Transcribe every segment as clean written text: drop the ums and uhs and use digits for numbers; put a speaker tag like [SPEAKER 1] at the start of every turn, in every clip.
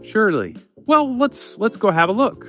[SPEAKER 1] Surely. Well, let's go have a look.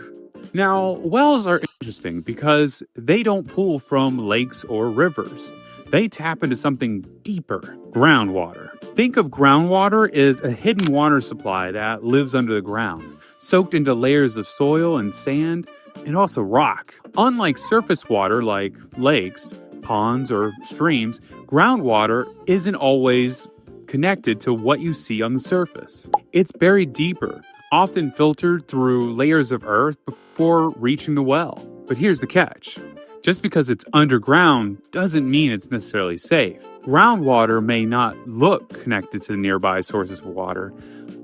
[SPEAKER 1] Now, wells are interesting because they don't pull from lakes or rivers. They tap into something deeper, groundwater. Think of groundwater as a hidden water supply that lives under the ground, soaked into layers of soil and sand and also rock. Unlike surface water like lakes, ponds, or streams, groundwater isn't always connected to what you see on the surface. It's buried deeper, often filtered through layers of earth before reaching the well. But here's the catch. Just because it's underground doesn't mean it's necessarily safe. Groundwater may not look connected to the nearby sources of water,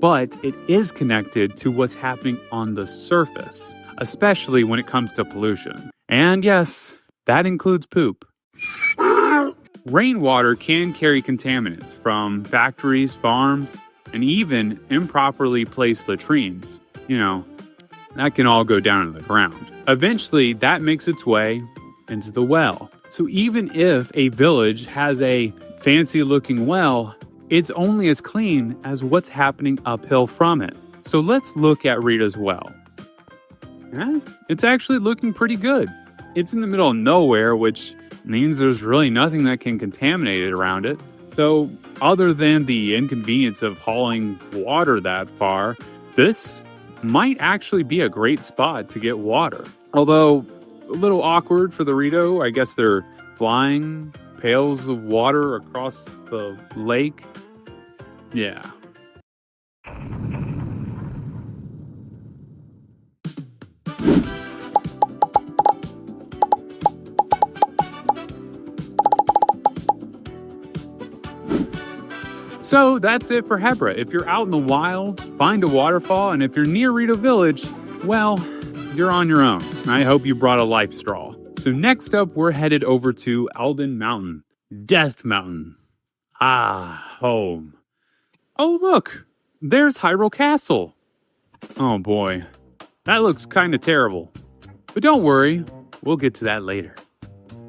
[SPEAKER 1] but it is connected to what's happening on the surface, especially when it comes to pollution. And yes, that includes poop. Rainwater can carry contaminants from factories, farms, and even improperly placed latrines. That can all go down to the ground. Eventually, that makes its way into the well. So even if a village has a fancy-looking well, it's only as clean as what's happening uphill from it. So let's look at Rita's well. It's actually looking pretty good. It's in the middle of nowhere, which means there's really nothing that can contaminate it around it. So other than the inconvenience of hauling water that far, this might actually be a great spot to get water. Although a little awkward for the Rito. I guess they're flying pails of water across the lake. Yeah. So that's it for Hebra. If you're out in the wilds, find a waterfall, and if you're near Rito Village, well, you're on your own. I hope you brought a life straw. So next up, we're headed over to Alden Mountain. Death Mountain. Home. Oh, look, there's Hyrule Castle. Oh boy, that looks kind of terrible. But don't worry, we'll get to that later.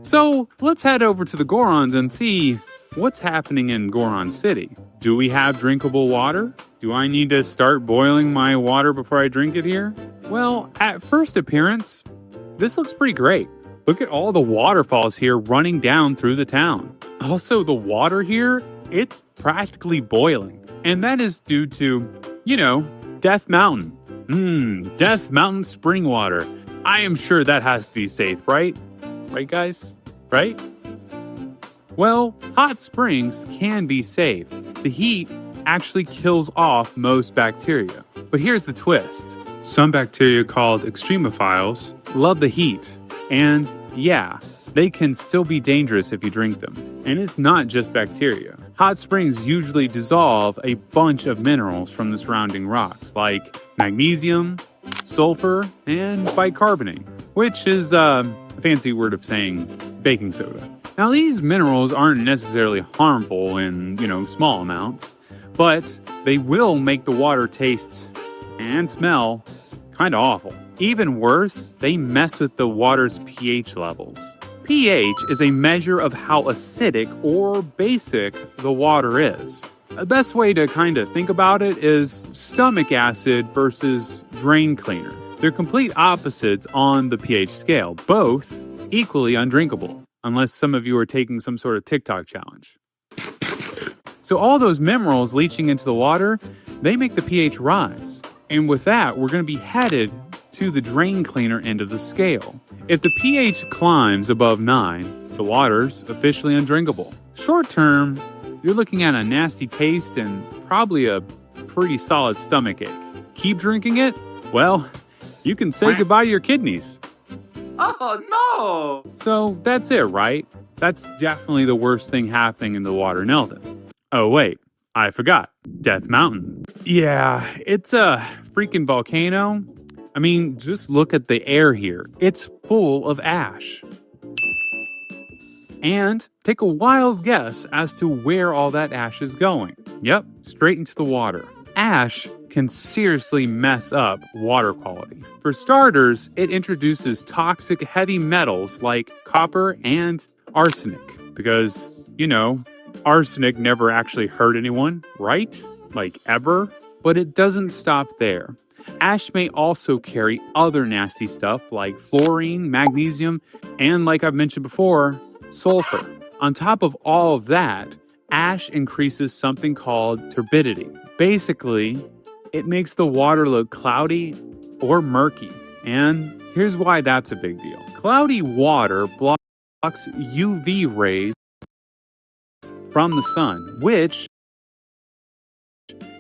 [SPEAKER 1] So let's head over to the Gorons and see what's happening in Goron City. Do we have drinkable water? Do I need to start boiling my water before I drink it here? Well, at first appearance, this looks pretty great. Look at all the waterfalls here running down through the town. Also, the water here, it's practically boiling. And that is due to, Death Mountain. Death Mountain spring water. I am sure that has to be safe, right? Right, guys? Right? Well, hot springs can be safe. The heat actually kills off most bacteria. But here's the twist. Some bacteria called extremophiles love the heat. And yeah, they can still be dangerous if you drink them. And it's not just bacteria. Hot springs usually dissolve a bunch of minerals from the surrounding rocks, like magnesium, sulfur, and bicarbonate, which is a fancy word of saying baking soda. Now, these minerals aren't necessarily harmful in, small amounts, but they will make the water taste and smell kind of awful. Even worse, they mess with the water's pH levels. pH is a measure of how acidic or basic the water is. The best way to kind of think about it is stomach acid versus drain cleaner. They're complete opposites on the pH scale, both equally undrinkable, unless some of you are taking some sort of TikTok challenge. So all those minerals leaching into the water, they make the pH rise. And with that, we're going to be headed to the drain cleaner end of the scale. If the pH climbs above 9, the water's officially undrinkable. Short term, you're looking at a nasty taste and probably a pretty solid stomach ache. Keep drinking it? Well, you can say goodbye to your kidneys. Oh, no! So that's it, right? That's definitely the worst thing happening in the water in Elden. Oh, wait. I forgot. Death Mountain. Yeah, it's a freaking volcano. I mean, just look at the air here. It's full of ash. And take a wild guess as to where all that ash is going. Yep, straight into the water. Ash can seriously mess up water quality. For starters, it introduces toxic heavy metals like copper and arsenic. Because, arsenic never actually hurt anyone, right? Like ever. But it doesn't stop there. Ash may also carry other nasty stuff like fluorine, magnesium, and like I've mentioned before, sulfur. On top of all of that, ash increases something called turbidity. Basically, it makes the water look cloudy or murky. And here's why that's a big deal. Cloudy water blocks UV rays from the sun, which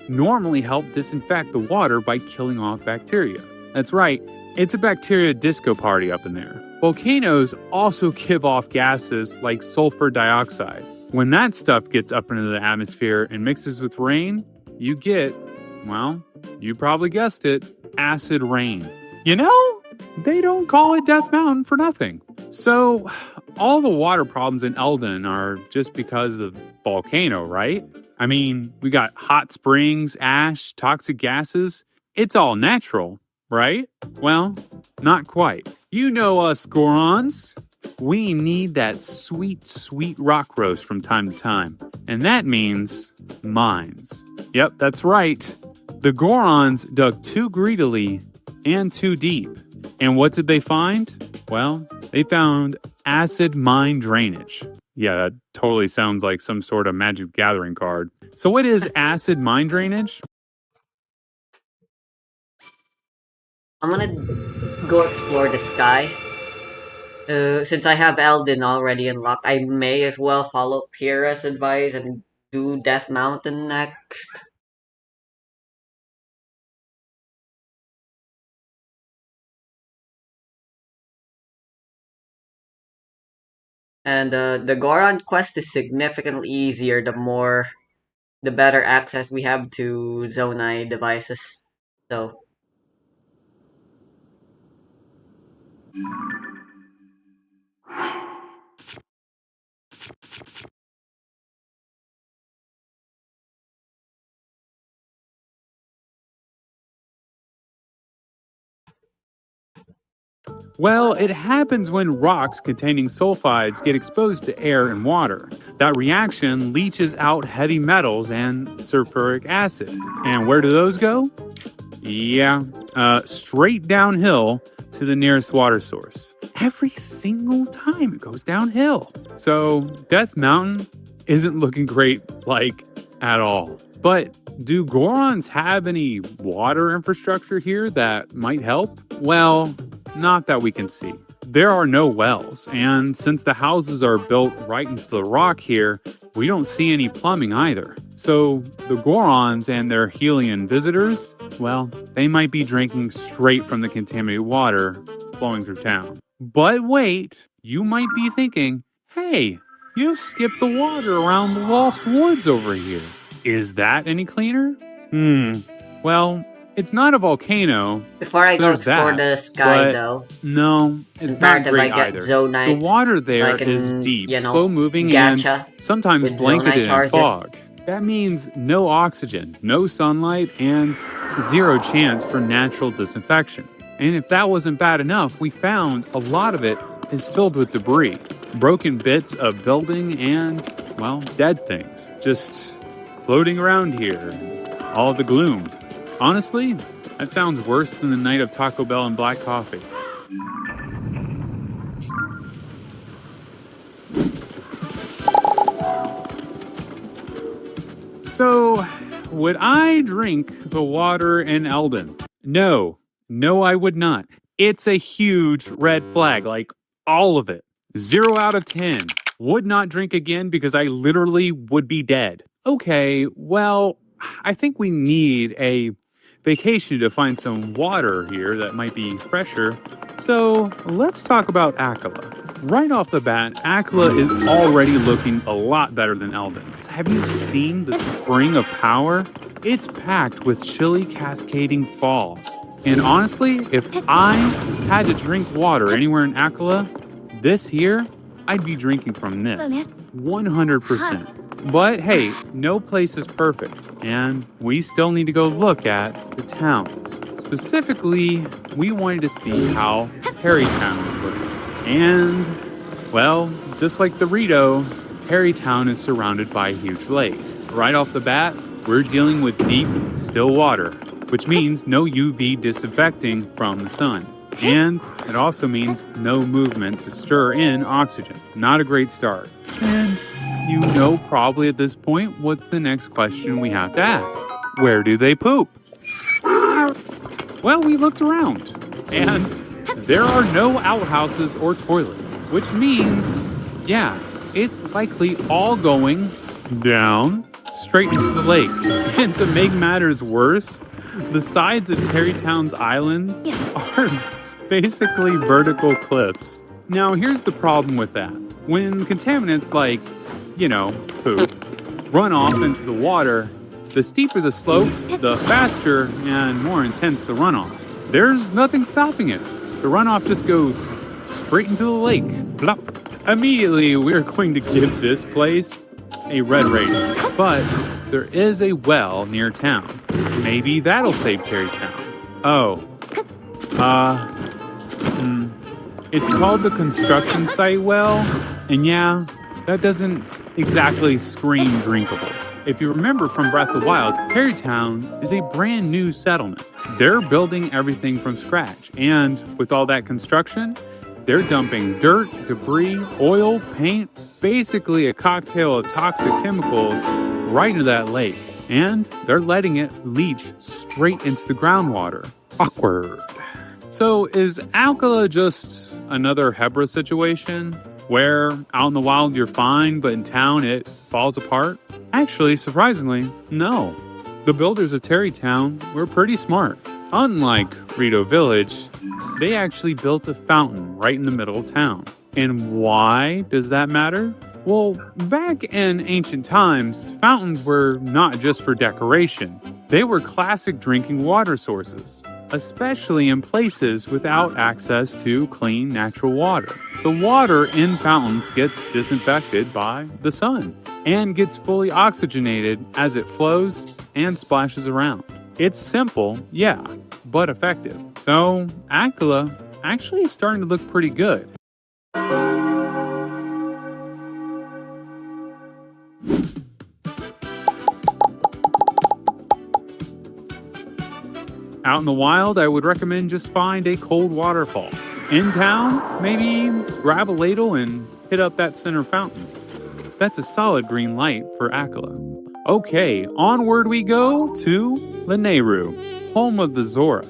[SPEAKER 1] normally help disinfect the water by killing off bacteria. That's right, it's a bacteria disco party up in there. Volcanoes also give off gases like sulfur dioxide. When that stuff gets up into the atmosphere and mixes with rain, you get, well, you probably guessed it, acid rain. You know, they don't call it Death Mountain for nothing. So, all the water problems in Eldon are just because of the volcano, right? I mean, we got hot springs, ash, toxic gases. It's all natural, right? Well, not quite. You know us, Gorons. We need that sweet, sweet rock roast from time to time. And that means mines. Yep, that's right. The Gorons dug too greedily and too deep. And what did they find? Well, they found acid mine drainage. Yeah, that totally sounds like some sort of Magic Gathering card. So what is acid mine drainage?
[SPEAKER 2] I'm gonna go explore the sky. Since I have Eldon already unlocked, I may as well follow Pyrrha's advice and do Death Mountain next. And the Goron quest is significantly easier the better access we have to Zonai devices. So,
[SPEAKER 1] Well, it happens when rocks containing sulfides get exposed to air and water. That reaction leaches out heavy metals and sulfuric acid. And where do those go? Yeah, straight downhill to the nearest water source. Every single time it goes downhill. So, Death Mountain isn't looking great, like, at all. But do Gorons have any water infrastructure here that might help? Well, not that we can see. There are no wells, and since the houses are built right into the rock here, we don't see any plumbing either. So the Gorons and their Helian visitors, well, they might be drinking straight from the contaminated water flowing through town. But wait, you might be thinking, hey, you skipped the water around the Lost Woods over here. Is that any cleaner? Well, it's not a volcano.
[SPEAKER 2] before I go explore the sky, though,
[SPEAKER 1] No, it's not
[SPEAKER 2] imperative I
[SPEAKER 1] great
[SPEAKER 2] get
[SPEAKER 1] either.
[SPEAKER 2] Zonite.
[SPEAKER 1] The water there
[SPEAKER 2] so
[SPEAKER 1] is deep,
[SPEAKER 2] you know,
[SPEAKER 1] slow moving,
[SPEAKER 2] gacha
[SPEAKER 1] and sometimes
[SPEAKER 2] with
[SPEAKER 1] blanketed
[SPEAKER 2] Zonite
[SPEAKER 1] in
[SPEAKER 2] charges.
[SPEAKER 1] fog. That means no oxygen, no sunlight, and zero chance for natural disinfection. And if that wasn't bad enough, we found a lot of it is filled with debris, broken bits of building, and, well, dead things. Just floating around here. All the gloom. Honestly, that sounds worse than the night of Taco Bell and black coffee. So, would I drink the water in Eldon? No, I would not. It's a huge red flag, like all of it. 0 out of 10. Would not drink again because I literally would be dead. Okay, well, I think we need a vacation to find some water here that might be fresher. So let's talk about Akala. Right off the bat, Akala is already looking a lot better than Eldon. Have you seen the spring of power? It's packed with chilly cascading falls. And honestly, if I had to drink water anywhere in Akala, this here, I'd be drinking from this. 100%. But hey, no place is perfect, and we still need to go look at the towns. Specifically, we wanted to see how Terrytown is looking. And, well, just like the Rito, Terrytown is surrounded by a huge lake. Right off the bat, we're dealing with deep, still water, which means no UV disinfecting from the sun. And it also means no movement to stir in oxygen. Not a great start. And you know probably at this point what's the next question we have to ask. Where do they poop? Well, we looked around, and there are no outhouses or toilets, which means, yeah, it's likely all going down straight into the lake. And to make matters worse, the sides of Terrytown's islands are basically vertical cliffs. Now, here's the problem with that. When contaminants like, poop, run off into the water, the steeper the slope, the faster and more intense the runoff. There's nothing stopping it. The runoff just goes straight into the lake. Plop. Immediately, we're going to give this place a red rating. But there is a well near town. Maybe that'll save Terrytown. It's called the construction site well, and yeah, that doesn't exactly scream drinkable. If you remember from Breath of the Wild, Terrytown is a brand new settlement. They're building everything from scratch, and with all that construction, they're dumping dirt, debris, oil, paint, basically a cocktail of toxic chemicals right into that lake. And they're letting it leach straight into the groundwater. Awkward. So is Alcala just another Hebra situation? Where out in the wild you're fine, but in town it falls apart? Actually, surprisingly, no. The builders of Terrytown were pretty smart. Unlike Rito Village, they actually built a fountain right in the middle of town. And why does that matter? Well, back in ancient times, fountains were not just for decoration. They were classic drinking water sources, especially in places without access to clean natural water. The water in fountains gets disinfected by the sun and gets fully oxygenated as it flows and splashes around. It's simple, yeah, but effective. So, Aquila actually is starting to look pretty good. Out in the wild, I would recommend just find a cold waterfall. In town, maybe grab a ladle and hit up that center fountain. That's a solid green light for Aquila. Okay, onward we go to Lanayru, home of the Zora.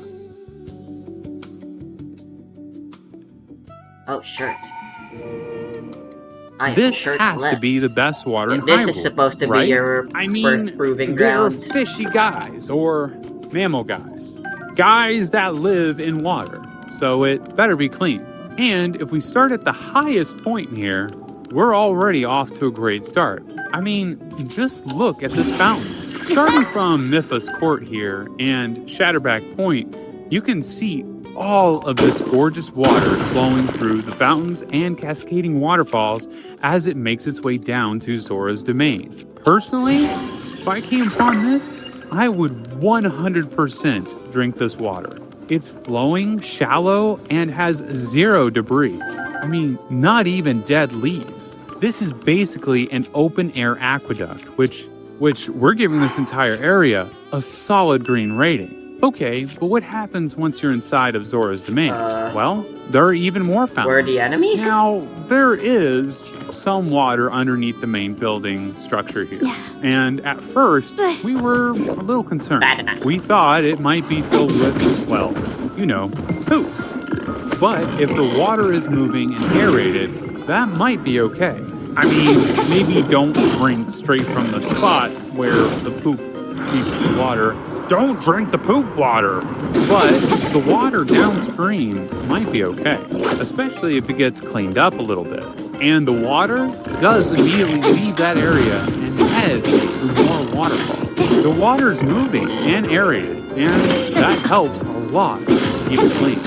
[SPEAKER 2] Oh, shirt.
[SPEAKER 1] This has to be the best water in Hyrule,
[SPEAKER 2] This is supposed to be your first proving ground.
[SPEAKER 1] They're fishy guys, or mammal guys. Guys that live in water, so it better be clean. And if we start at the highest point here, we're already off to a great start. I mean, just look at this fountain. Starting from Mipha's Court here and Shatterback Point, you can see all of this gorgeous water flowing through the fountains and cascading waterfalls as it makes its way down to Zora's domain. Personally, if I came upon this, I would 100% drink this water. It's flowing, shallow, and has zero debris. I mean, not even dead leaves. This is basically an open-air aqueduct, which we're giving this entire area a solid green rating. Okay, but what happens once you're inside of Zora's domain? Well, there are even more fountains.
[SPEAKER 2] Where are the enemies?
[SPEAKER 1] Now, there is some water underneath the main building structure here. Yeah. And at first, we were a little concerned. We thought it might be filled with, well, poop. But if the water is moving and aerated, that might be okay. I mean, maybe don't drink straight from the spot where the poop meets the water. Don't drink the poop water. But the water downstream might be okay, especially if it gets cleaned up a little bit. And the water does immediately leave that area and heads through more waterfalls. The water is moving and aerated, and that helps a lot to keep it clean.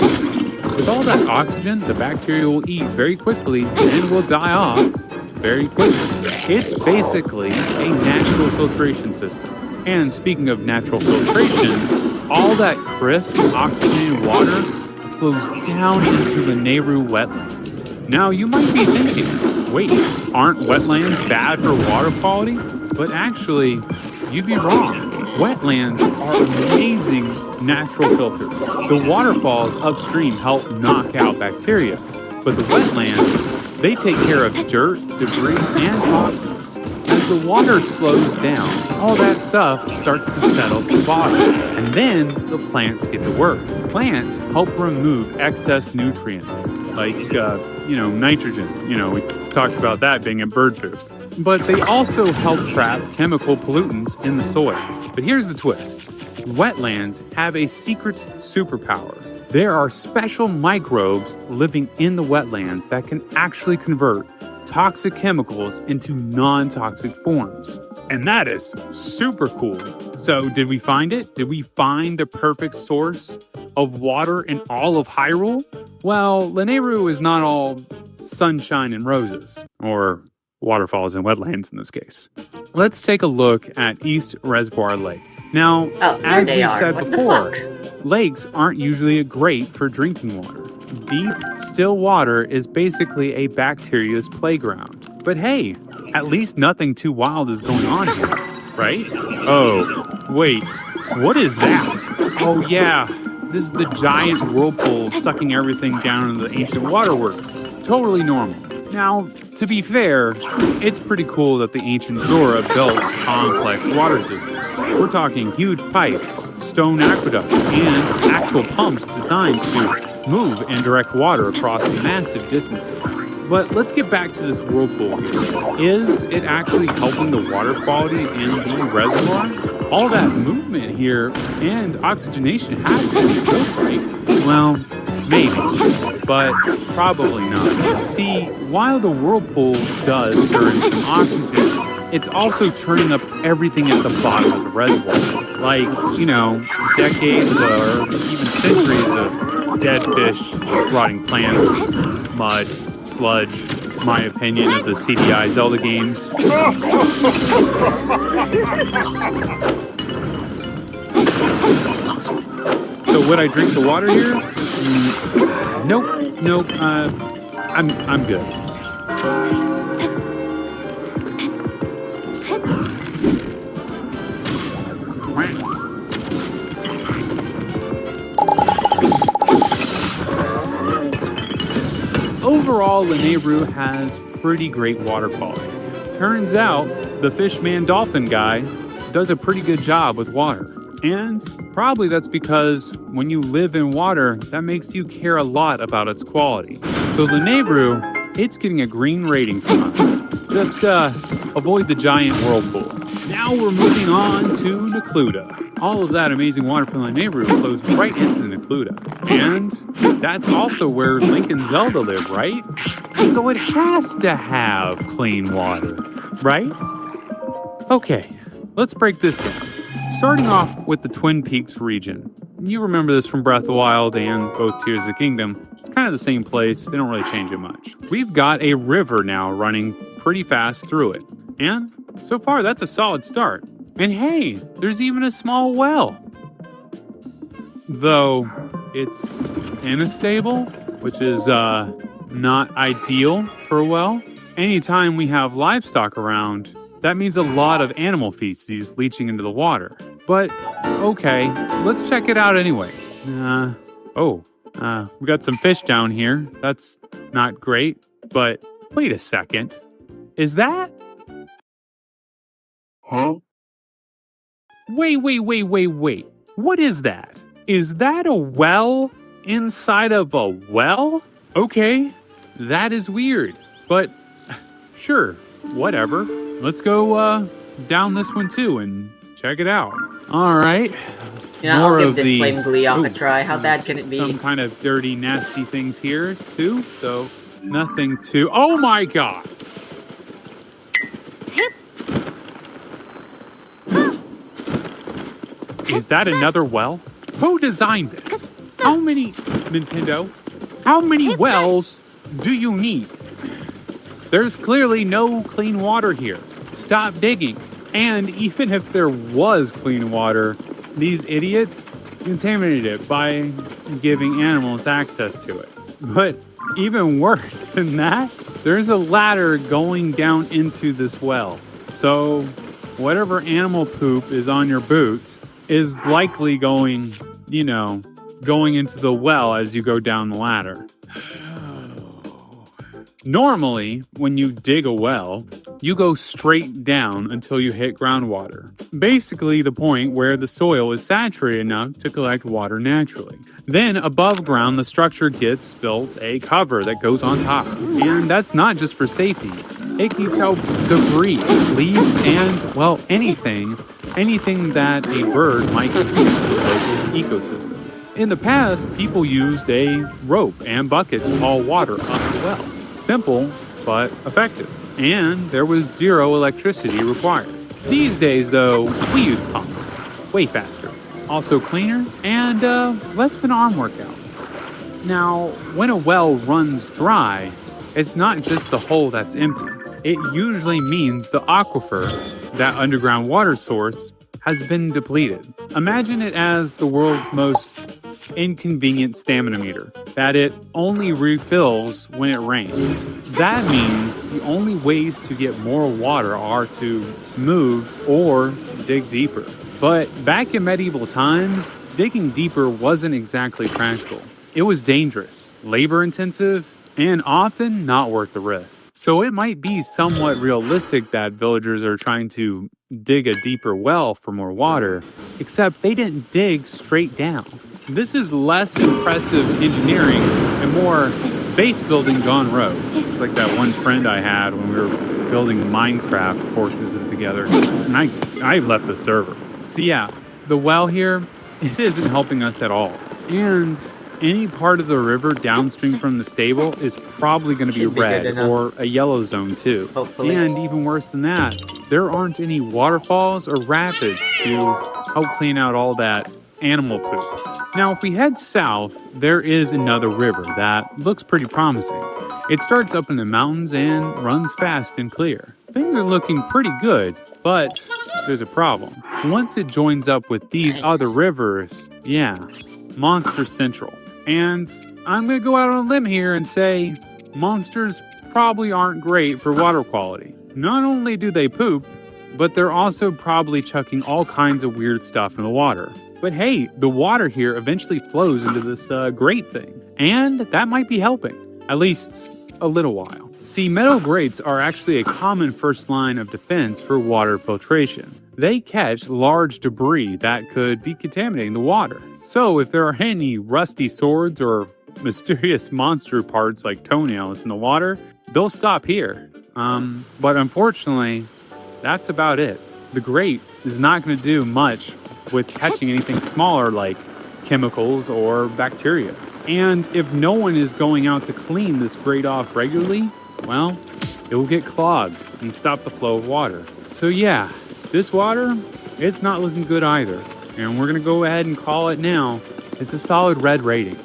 [SPEAKER 1] With all that oxygen, the bacteria will eat very quickly and will die off very quickly. It's basically a natural filtration system. And speaking of natural filtration, all that crisp, oxygenated water flows down into the Nehru wetlands. Now, you might be thinking, wait, aren't wetlands bad for water quality? But actually, you'd be wrong. Wetlands are amazing natural filters. The waterfalls upstream help knock out bacteria, but the wetlands, they take care of dirt, debris, and toxins. As the water slows down, all that stuff starts to settle to the bottom, and then the plants get to work. Plants help remove excess nutrients, like, nitrogen. We talked about that being in bird food. But they also help trap chemical pollutants in the soil. But here's the twist. Wetlands have a secret superpower. There are special microbes living in the wetlands that can actually convert toxic chemicals into non-toxic forms. And that is super cool. So did we find it? Did we find the perfect source of water in all of Hyrule? Well, Lanayru is not all sunshine and roses, or waterfalls and wetlands in this case. Let's take a look at East Reservoir Lake. Now, as we've said before, lakes aren't usually great for drinking water. Deep, still water is basically a bacteria's playground. But hey, at least nothing too wild is going on here, right? Oh, wait, what is that? Oh yeah, this is the giant whirlpool sucking everything down into the ancient waterworks. Totally normal. Now, to be fair, it's pretty cool that the ancient Zora built complex water systems. We're talking huge pipes, stone aqueducts, and actual pumps designed to move and direct water across massive distances. But let's get back to this whirlpool here. Is it actually helping the water quality in the reservoir? All that movement here and oxygenation has to be good, right? Well, maybe, but probably not. See, while the whirlpool does stir in some oxygen, it's also turning up everything at the bottom of the reservoir. Like, decades or even centuries of dead fish, rotting plants, mud, sludge, my opinion of the CDI Zelda games. So would I drink the water here? Nope. I'm good. Overall, Lanayru has pretty great water quality. Turns out, the Fishman Dolphin guy does a pretty good job with water. And probably that's because when you live in water, that makes you care a lot about its quality. So Lanayru, it's getting a green rating from us. Just avoid the giant whirlpool. Now we're moving on to Necluda. All of that amazing water from Lanayru flows right into Necluda. And that's also where Link and Zelda live, right? So it has to have clean water, right? Okay, let's break this down. Starting off with the Twin Peaks region. You remember this from Breath of the Wild and both Tears of the Kingdom. It's kind of the same place, they don't really change it much. We've got a river now running pretty fast through it. And so far, that's a solid start. And hey, there's even a small well. Though it's in a stable, which is not ideal for a well. Anytime we have livestock around, that means a lot of animal feces leaching into the water. But, okay, let's check it out anyway. We got some fish down here. That's not great. But, wait a second. Is that?
[SPEAKER 3] Huh?
[SPEAKER 1] Wait. What is that? Is that a well inside of a well? Okay, that is weird. But, sure, whatever. Let's go down this one too and check it out. All right.
[SPEAKER 2] Yeah, I'll give this flame Gleeok a try. How bad can it be?
[SPEAKER 1] Some kind of dirty, nasty things here too. So nothing too. Oh my god! Is that another well? Who designed this? How many, Nintendo? How many wells do you need? There's clearly no clean water here. Stop digging. And even if there was clean water, these idiots contaminated it by giving animals access to it. But even worse than that, there's a ladder going down into this well. So whatever animal poop is on your boots is likely going, going into the well as you go down the ladder. Normally, when you dig a well, you go straight down until you hit groundwater. Basically, the point where the soil is saturated enough to collect water naturally. Then, above ground, the structure gets built a cover that goes on top. And that's not just for safety. It keeps out debris, leaves, and, well, anything that a bird might eat in the local ecosystem. In the past, people used a rope and bucket to haul water up the well. Simple, but effective. And there was zero electricity required. These days, though, we use pumps. Way faster. Also cleaner and less of an arm workout. Now, when a well runs dry, it's not just the hole that's empty. It usually means the aquifer, that underground water source, has been depleted. Imagine it as the world's most inconvenient stamina meter, that it only refills when it rains. That means the only ways to get more water are to move or dig deeper. But back in medieval times, digging deeper wasn't exactly practical. It was dangerous, labor-intensive, and often not worth the risk. So it might be somewhat realistic that villagers are trying to dig a deeper well for more water, except they didn't dig straight down. This is less impressive engineering and more base building gone rogue. It's like that one friend I had when we were building Minecraft fortresses together, and I left the server. So yeah, the well here, it isn't helping us at all. And any part of the river downstream from the stable is probably going to be red or a yellow zone too.
[SPEAKER 2] Hopefully.
[SPEAKER 1] And even worse than that, there aren't any waterfalls or rapids to help clean out all that animal poop. Now, if we head south, there is another river that looks pretty promising. It starts up in the mountains and runs fast and clear. Things are looking pretty good, but there's a problem. Once it joins up with these other rivers, Monster Central. And I'm going to go out on a limb here and say monsters probably aren't great for water quality. Not only do they poop, but they're also probably chucking all kinds of weird stuff in the water. But hey, the water here eventually flows into this grate thing. And that might be helping, at least a little while. See, metal grates are actually a common first line of defense for water filtration. They catch large debris that could be contaminating the water. So if there are any rusty swords or mysterious monster parts like toenails in the water, they'll stop here. But unfortunately, that's about it. The grate is not going to do much with catching anything smaller like chemicals or bacteria. And if no one is going out to clean this grate off regularly, well, it will get clogged and stop the flow of water. So yeah, this water, it's not looking good either. And we're going to go ahead and call it now. It's a solid red rating.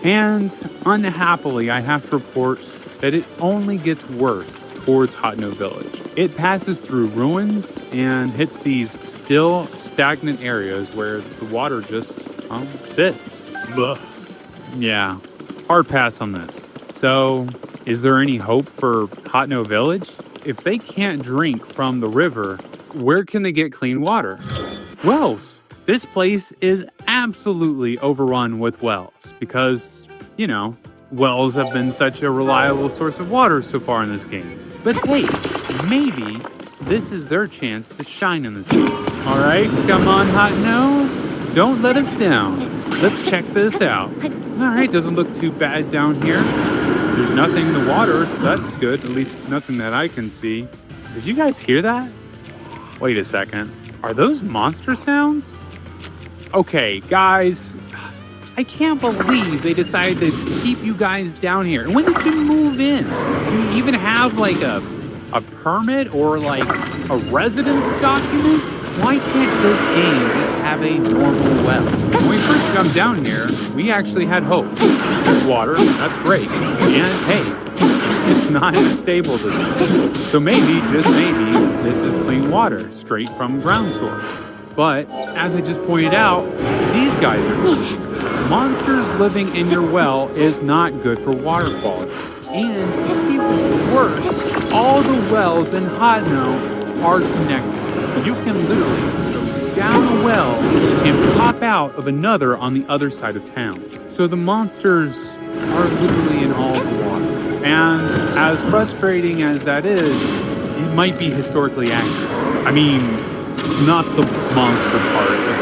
[SPEAKER 1] And unhappily, I have to report that it only gets worse towards Hotno Village. It passes through ruins and hits these still stagnant areas where the water just sits. Ugh. Yeah, hard pass on this. So, is there any hope for Hotno Village? If they can't drink from the river, where can they get clean water? Wells. This place is absolutely overrun with wells because, wells have been such a reliable source of water so far in this game. But hey, maybe this is their chance to shine in this game. All right, come on, Hotno. Don't let us down. Let's check this out. All right, doesn't look too bad down here. There's nothing in the water, so that's good. At least nothing that I can see. Did you guys hear that? Wait a second. Are those monster sounds? Okay, guys, I can't believe they decided to keep you guys down here. And when did you move in? Do you even have like a permit or like a residence document? Why can't this game just have a normal well? When we first jumped down here, we actually had hope. There's water, that's great. And hey, it's not as stable as this. So maybe, just maybe, this is clean water straight from ground source. But, as I just pointed out, these guys are good. Monsters living in your well is not good for water quality. And, even worse, all the wells in Hotno are connected. You can literally go down a well and pop out of another on the other side of town. So the monsters are literally in all the water. And as frustrating as that is, it might be historically accurate. I mean, not the monster part of the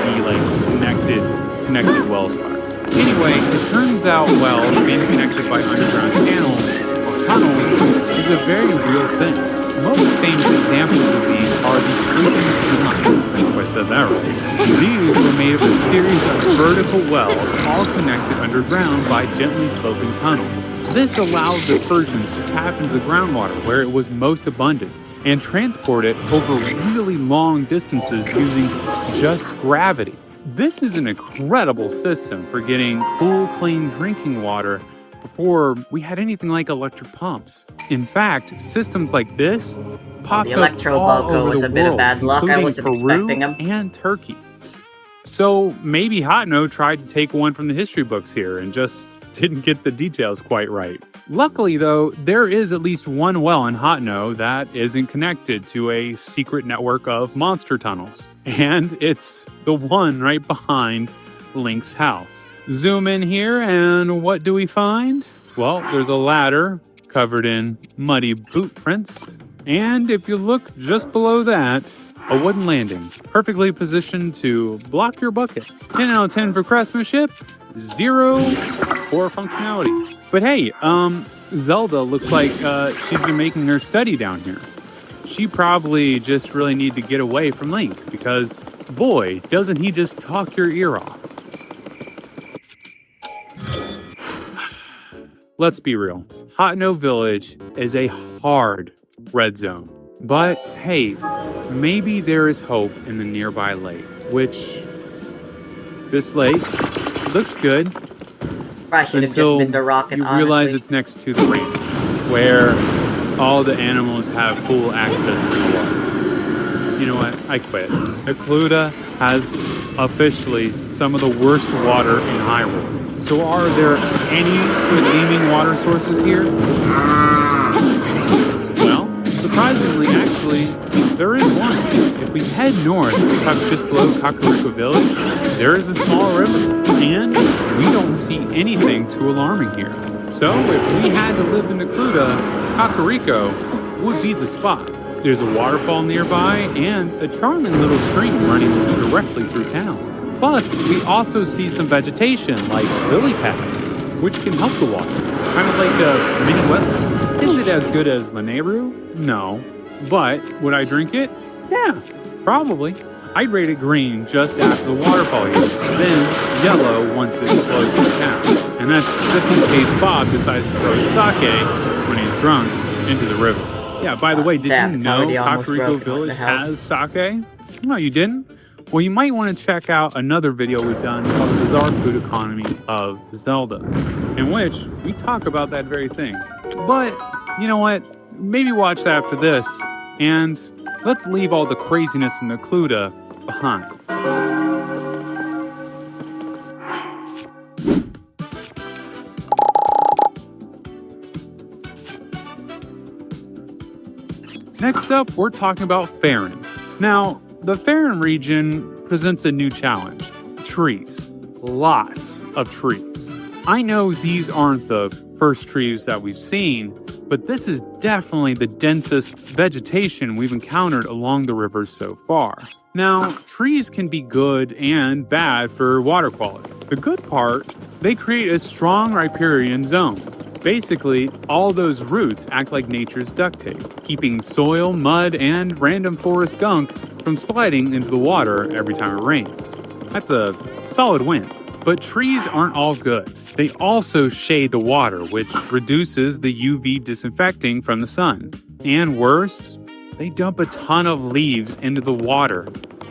[SPEAKER 1] connected wells part. Anyway, it turns out wells being connected by underground channels or tunnels is a very real thing. Most famous examples of these are the drinking tunnels. Wait, said that right. These were made of a series of vertical wells, all connected underground by gently sloping tunnels. This allowed the Persians to tap into the groundwater where it was most abundant and transport it over really long distances using just gravity. This is an incredible system for getting cool, clean drinking water before we had anything like electric pumps. In fact, systems like this popped up all over the world, including Peru and Turkey. So maybe Hotno tried to take one from the history books here and just didn't get the details quite right. Luckily, though, there is at least one well in Hotno that isn't connected to a secret network of monster tunnels. And it's the one right behind Link's house. Zoom in here, and what do we find? Well, there's a ladder covered in muddy boot prints. And if you look just below that, a wooden landing, perfectly positioned to block your bucket. 10 out of 10 for craftsmanship, 0 for functionality. But hey, Zelda looks like she's been making her study down here. She probably just really needed to get away from Link because, boy, doesn't he just talk your ear off. Let's be real. Hotno Village is a hard red zone. But hey, maybe there is hope in the nearby lake, which this lake looks good until you realize it's next to the range, where all the animals have full access to the water. You know what? I quit. Occluta has officially some of the worst water in Hyrule. So are there any redeeming water sources here? Well, surprisingly, actually, there is one. If we head north, just below Kakariko Village, there is a small river, and we don't see anything too alarming here. So if we had to live in Occluta, Kakariko would be the spot. There's a waterfall nearby and a charming little stream running directly through town. Plus, we also see some vegetation like lily pads, which can help the water, kind of like a mini wetland. Is it as good as Lanayru? No. But would I drink it? Yeah, probably. I'd rate it green just after the waterfall here, then yellow once it flows through town. And that's just in case Bob decides to throw sake when he's drunk into the river. Yeah, by the way, did you know Kakariko Village has sake? No, you didn't? Well, you might want to check out another video we've done called The Bizarre Food Economy of Zelda, in which we talk about that very thing. But, you know what? Maybe watch that after this, and let's leave all the craziness in Occluta behind. Next up, we're talking about Faron. Now, the Faron region presents a new challenge. Trees. Lots of trees. I know these aren't the first trees that we've seen, but this is definitely the densest vegetation we've encountered along the rivers so far. Now, trees can be good and bad for water quality. The good part, they create a strong riparian zone. Basically, all those roots act like nature's duct tape, keeping soil, mud, and random forest gunk from sliding into the water every time it rains. That's a solid win. But trees aren't all good. They also shade the water, which reduces the UV disinfecting from the sun. And worse, they dump a ton of leaves into the water,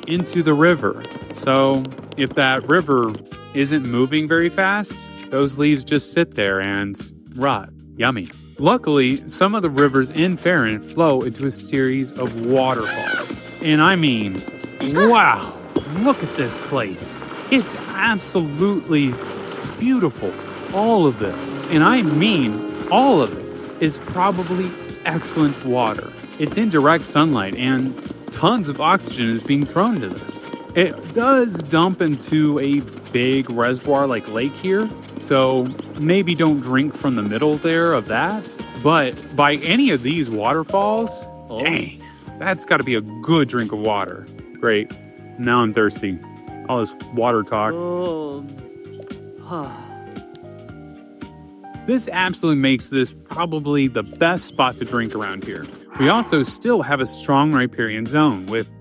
[SPEAKER 1] into the river. So if that river isn't moving very fast, those leaves just sit there and rot. Yummy. Luckily, some of the rivers in Faron flow into a series of waterfalls. And I mean, wow, look at this place. It's absolutely beautiful. All of this, and I mean all of it, is probably excellent water. It's in direct sunlight, and tons of oxygen is being thrown to this. It does dump into a big reservoir like lake here, so maybe don't drink from the middle there of that. But by any of these waterfalls, dang, that's got to be a good drink of water. Great. Now I'm thirsty. All this water talk. This absolutely makes this probably the best spot to drink around here. We also still have a strong riparian zone with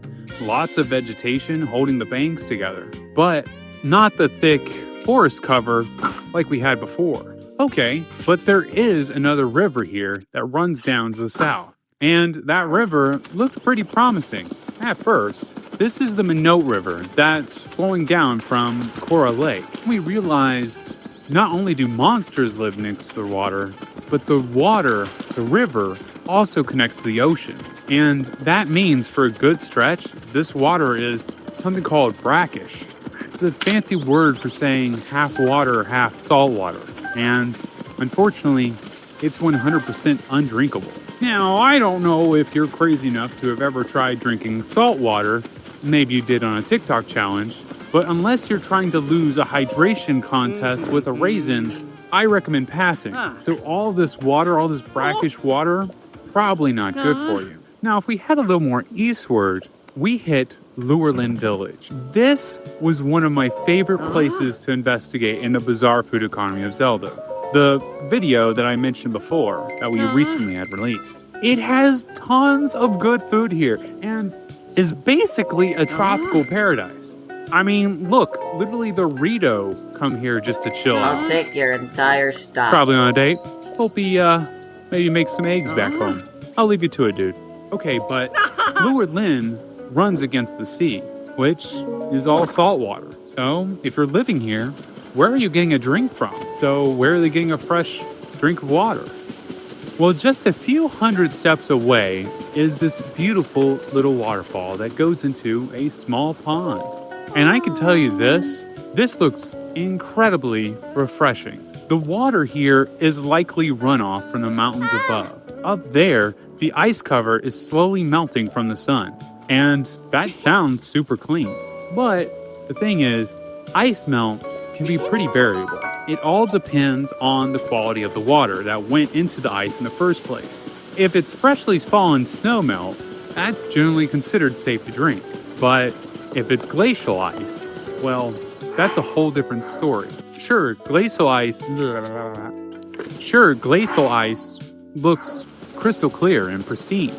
[SPEAKER 1] lots of vegetation holding the banks together, but not the thick forest cover like we had before. Okay, but there is another river here that runs down to the south, and that river looked pretty promising at first. This is the Minot River that's flowing down from Cora Lake. We realized not only do monsters live next to the water, but the river, also connects to the ocean. And that means for a good stretch, this water is something called brackish. It's a fancy word for saying half water, half salt water. And unfortunately, it's 100% undrinkable. Now, I don't know if you're crazy enough to have ever tried drinking salt water. Maybe you did on a TikTok challenge. But unless you're trying to lose a hydration contest with a raisin, I recommend passing. So all this water, all this brackish water, probably not good for you. Now, if we head a little more eastward, we hit Llewellyn Village. This was one of my favorite places to investigate in the bizarre food economy of Zelda. The video that I mentioned before that we recently had released. It has tons of good food here and is basically a tropical paradise. I mean, look, literally the Rito come here just to chill out.
[SPEAKER 2] I'll take your entire stock.
[SPEAKER 1] Probably on a date. Hope he, maybe make some eggs back home. I'll leave you to it, dude. Okay, but Llewellyn runs against the sea, which is all salt water. So, if you're living here, where are you getting a drink from? So, where are they getting a fresh drink of water? Well, just a few hundred steps away is this beautiful little waterfall that goes into a small pond. And I can tell you this looks incredibly refreshing. The water here is likely runoff from the mountains above. Up there, the ice cover is slowly melting from the sun. And that sounds super clean. But the thing is, ice melt can be pretty variable. It all depends on the quality of the water that went into the ice in the first place. If it's freshly fallen snow melt, that's generally considered safe to drink. But if it's glacial ice, well, that's a whole different story. Sure, glacial ice looks crystal clear and pristine,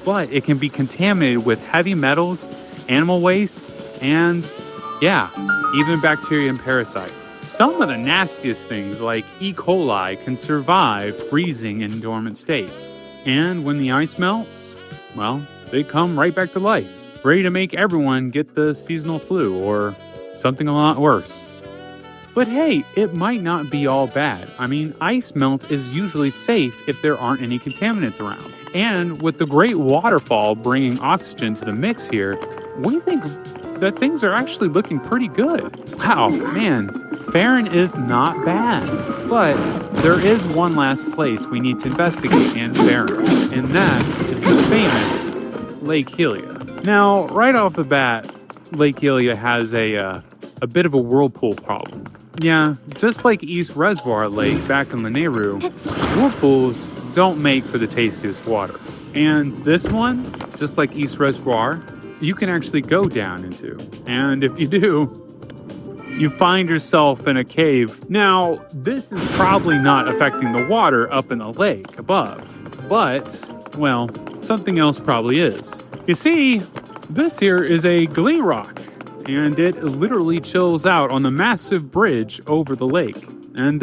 [SPEAKER 1] but it can be contaminated with heavy metals, animal waste, and even bacteria and parasites. Some of the nastiest things like E. coli can survive freezing in dormant states. And when the ice melts, well, they come right back to life, ready to make everyone get the seasonal flu or something a lot worse. But hey, it might not be all bad. I mean, ice melt is usually safe if there aren't any contaminants around. And with the great waterfall bringing oxygen to the mix here, we think that things are actually looking pretty good. Wow, man, Farron is not bad. But there is one last place we need to investigate in Farron, and that is the famous Lake Hylia. Now, right off the bat, Lake Hylia has a bit of a whirlpool problem. Yeah, just like East Reservoir Lake back in Lanayru, whirlpools don't make for the tastiest water. And this one, just like East Reservoir, you can actually go down into. And if you do, you find yourself in a cave. Now, this is probably not affecting the water up in the lake above, but, well, something else probably is. You see, this here is a glee rock, and it literally chills out on the massive bridge over the lake. And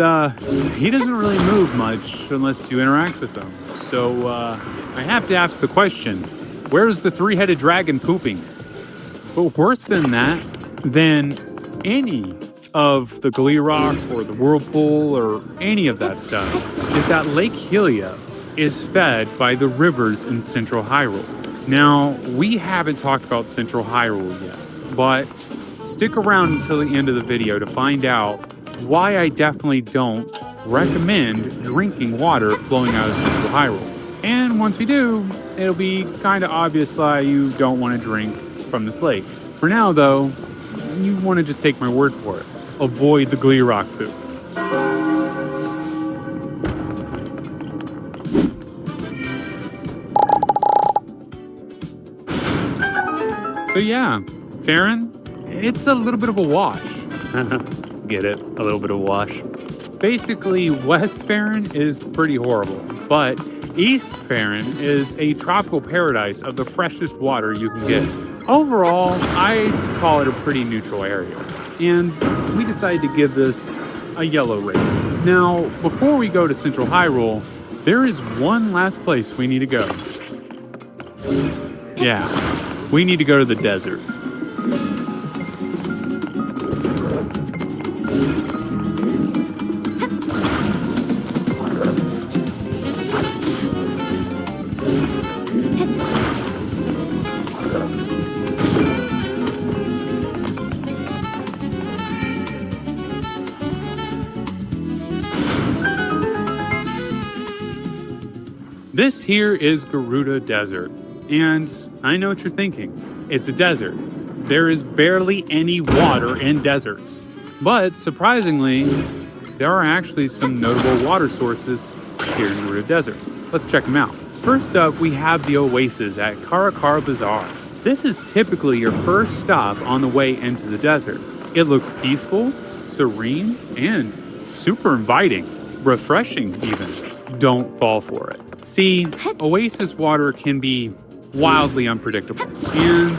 [SPEAKER 1] he doesn't really move much unless you interact with him. So I have to ask the question, where's the three-headed dragon pooping? But worse than that, than any of the glee rock or the whirlpool or any of that stuff, is that Lake Hylia is fed by the rivers in Central Hyrule. Now, we haven't talked about Central Hyrule yet, but stick around until the end of the video to find out why I definitely don't recommend drinking water flowing out of Central Hyrule. And once we do, it'll be kind of obvious why you don't want to drink from this lake. For now, though, you want to just take my word for it. Avoid the Glee Rock poop. So yeah, Farron, it's a little bit of a wash. Get it? A little bit of wash. Basically, West Farron is pretty horrible, but East Farron is a tropical paradise of the freshest water you can get. Overall, I call it a pretty neutral area, and we decided to give this a yellow rating. Now, before we go to Central Hyrule, there is one last place we need to go. Yeah, we need to go to the desert. This here is Gerudo Desert, and I know what you're thinking. It's a desert. There is barely any water in deserts. But surprisingly, there are actually some notable water sources here in Gerudo Desert. Let's check them out. First up, we have the oasis at Karakara Bazaar. This is typically your first stop on the way into the desert. It looks peaceful, serene, and super inviting. Refreshing, even. Don't fall for it. See, oasis water can be wildly unpredictable. And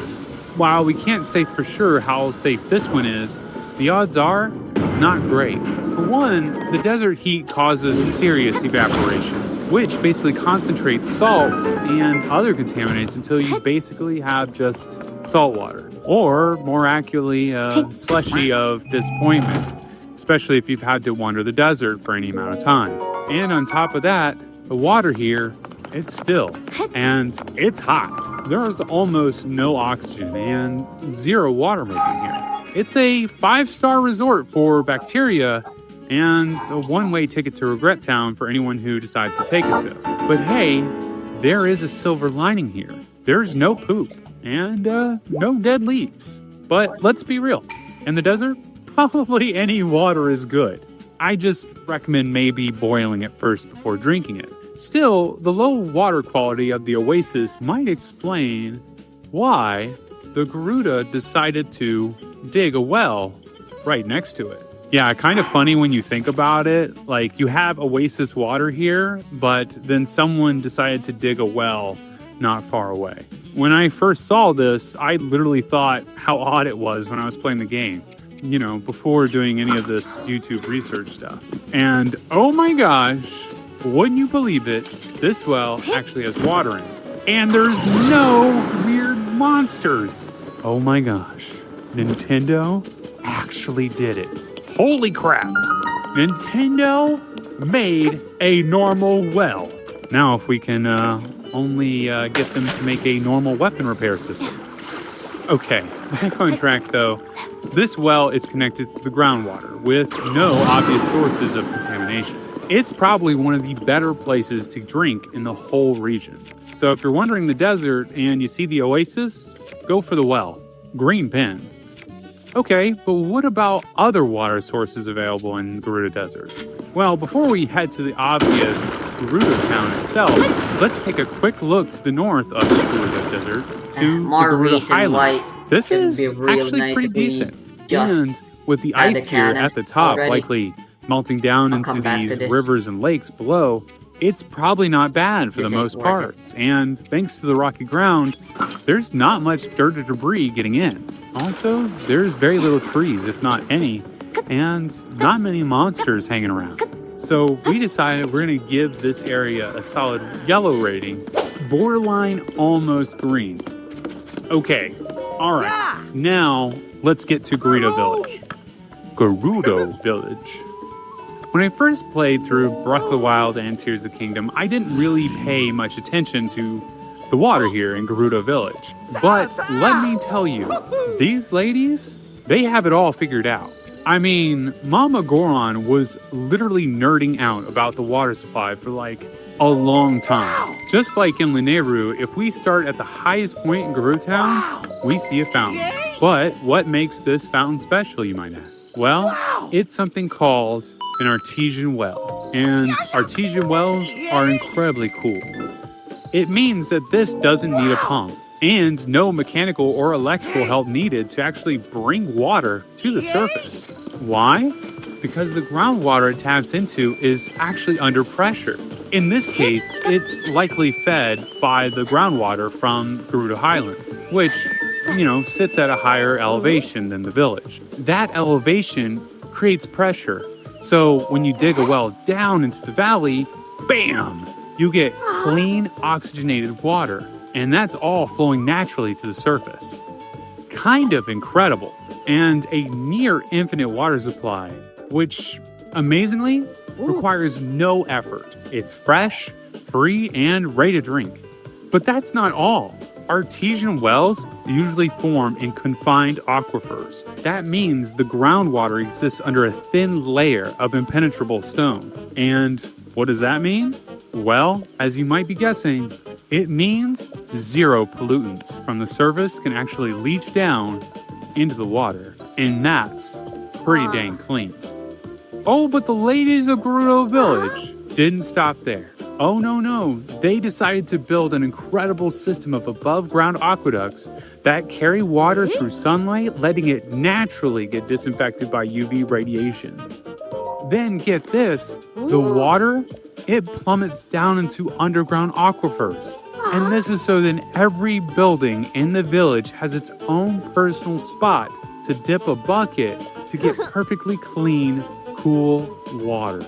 [SPEAKER 1] while we can't say for sure how safe this one is, the odds are not great. For one, the desert heat causes serious evaporation, which basically concentrates salts and other contaminants until you basically have just salt water. Or, more accurately, a slushy of disappointment, especially if you've had to wander the desert for any amount of time. And on top of that, the water here, it's still, and it's hot. There's almost no oxygen and zero water making here. It's a 5-star resort for bacteria and a one-way ticket to Regret Town for anyone who decides to take a sip. But hey, there is a silver lining here. There's no poop and no dead leaves. But let's be real, in the desert, probably any water is good. I just recommend maybe boiling it first before drinking it. Still, the low water quality of the oasis might explain why the Gerudo decided to dig a well right next to it. Yeah, kind of funny when you think about it. Like, you have oasis water here, but then someone decided to dig a well not far away. When I first saw this, I literally thought how odd it was when I was playing the game. You know, before doing any of this YouTube research stuff. And oh my gosh, wouldn't you believe it, this well actually has water in it. And there's no weird monsters. Oh my gosh, Nintendo actually did it. Holy crap, Nintendo made a normal well. Now if we can only get them to make a normal weapon repair system. Okay, back on track though. This well is connected to the groundwater with no obvious sources of contamination. It's probably one of the better places to drink in the whole region. So if you're wandering the desert and you see the oasis, go for the well. Green pin. Okay, but what about other water sources available in Gerudo Desert? Well, before we head to the obvious Gerudo town itself, let's take a quick look to the north of the Gerudo Desert to the Gerudo Highlands. This is actually pretty decent. And with the ice here at the top likely melting down into these rivers and lakes below, it's probably not bad for the most part. And thanks to the rocky ground, there's not much dirt or debris getting in. Also, there's very little trees, if not any, and not many monsters hanging around. So we decided we're going to give this area a solid yellow rating, borderline almost green. Okay, all right, now let's get to Gerudo Village. Gerudo Village. When I first played through Breath of the Wild and Tears of the Kingdom, I didn't really pay much attention to the water here in Gerudo Village. But let me tell you, these ladies, they have it all figured out. I mean, Mama Goron was literally nerding out about the water supply for like a long time. Just like in Lineru, if we start at the highest point in Guru Town, we see a fountain. But what makes this fountain special, you might ask? Well, it's something called an artesian well. And artesian wells are incredibly cool. It means that this doesn't need a pump and no mechanical or electrical help needed to actually bring water to the surface. Why? Because the groundwater it taps into is actually under pressure. In this case, it's likely fed by the groundwater from Gerudo Highlands, which, sits at a higher elevation than the village. That elevation creates pressure. So when you dig a well down into the valley, bam, you get clean, oxygenated water. And that's all flowing naturally to the surface. Kind of incredible. And a near infinite water supply, which amazingly requires no effort. It's fresh, free, and ready to drink. But that's not all. Artesian wells usually form in confined aquifers. That means the groundwater exists under a thin layer of impenetrable stone. And what does that mean? Well, as you might be guessing, it means zero pollutants from the surface can actually leach down into the water. And that's pretty dang clean. Oh, but the ladies of Gerudo Village didn't stop there. Oh, no. They decided to build an incredible system of above-ground aqueducts that carry water through sunlight, letting it naturally get disinfected by UV radiation. Then get this, the water, it plummets down into underground aquifers. And this is so that every building in the village has its own personal spot to dip a bucket to get perfectly clean, cool water.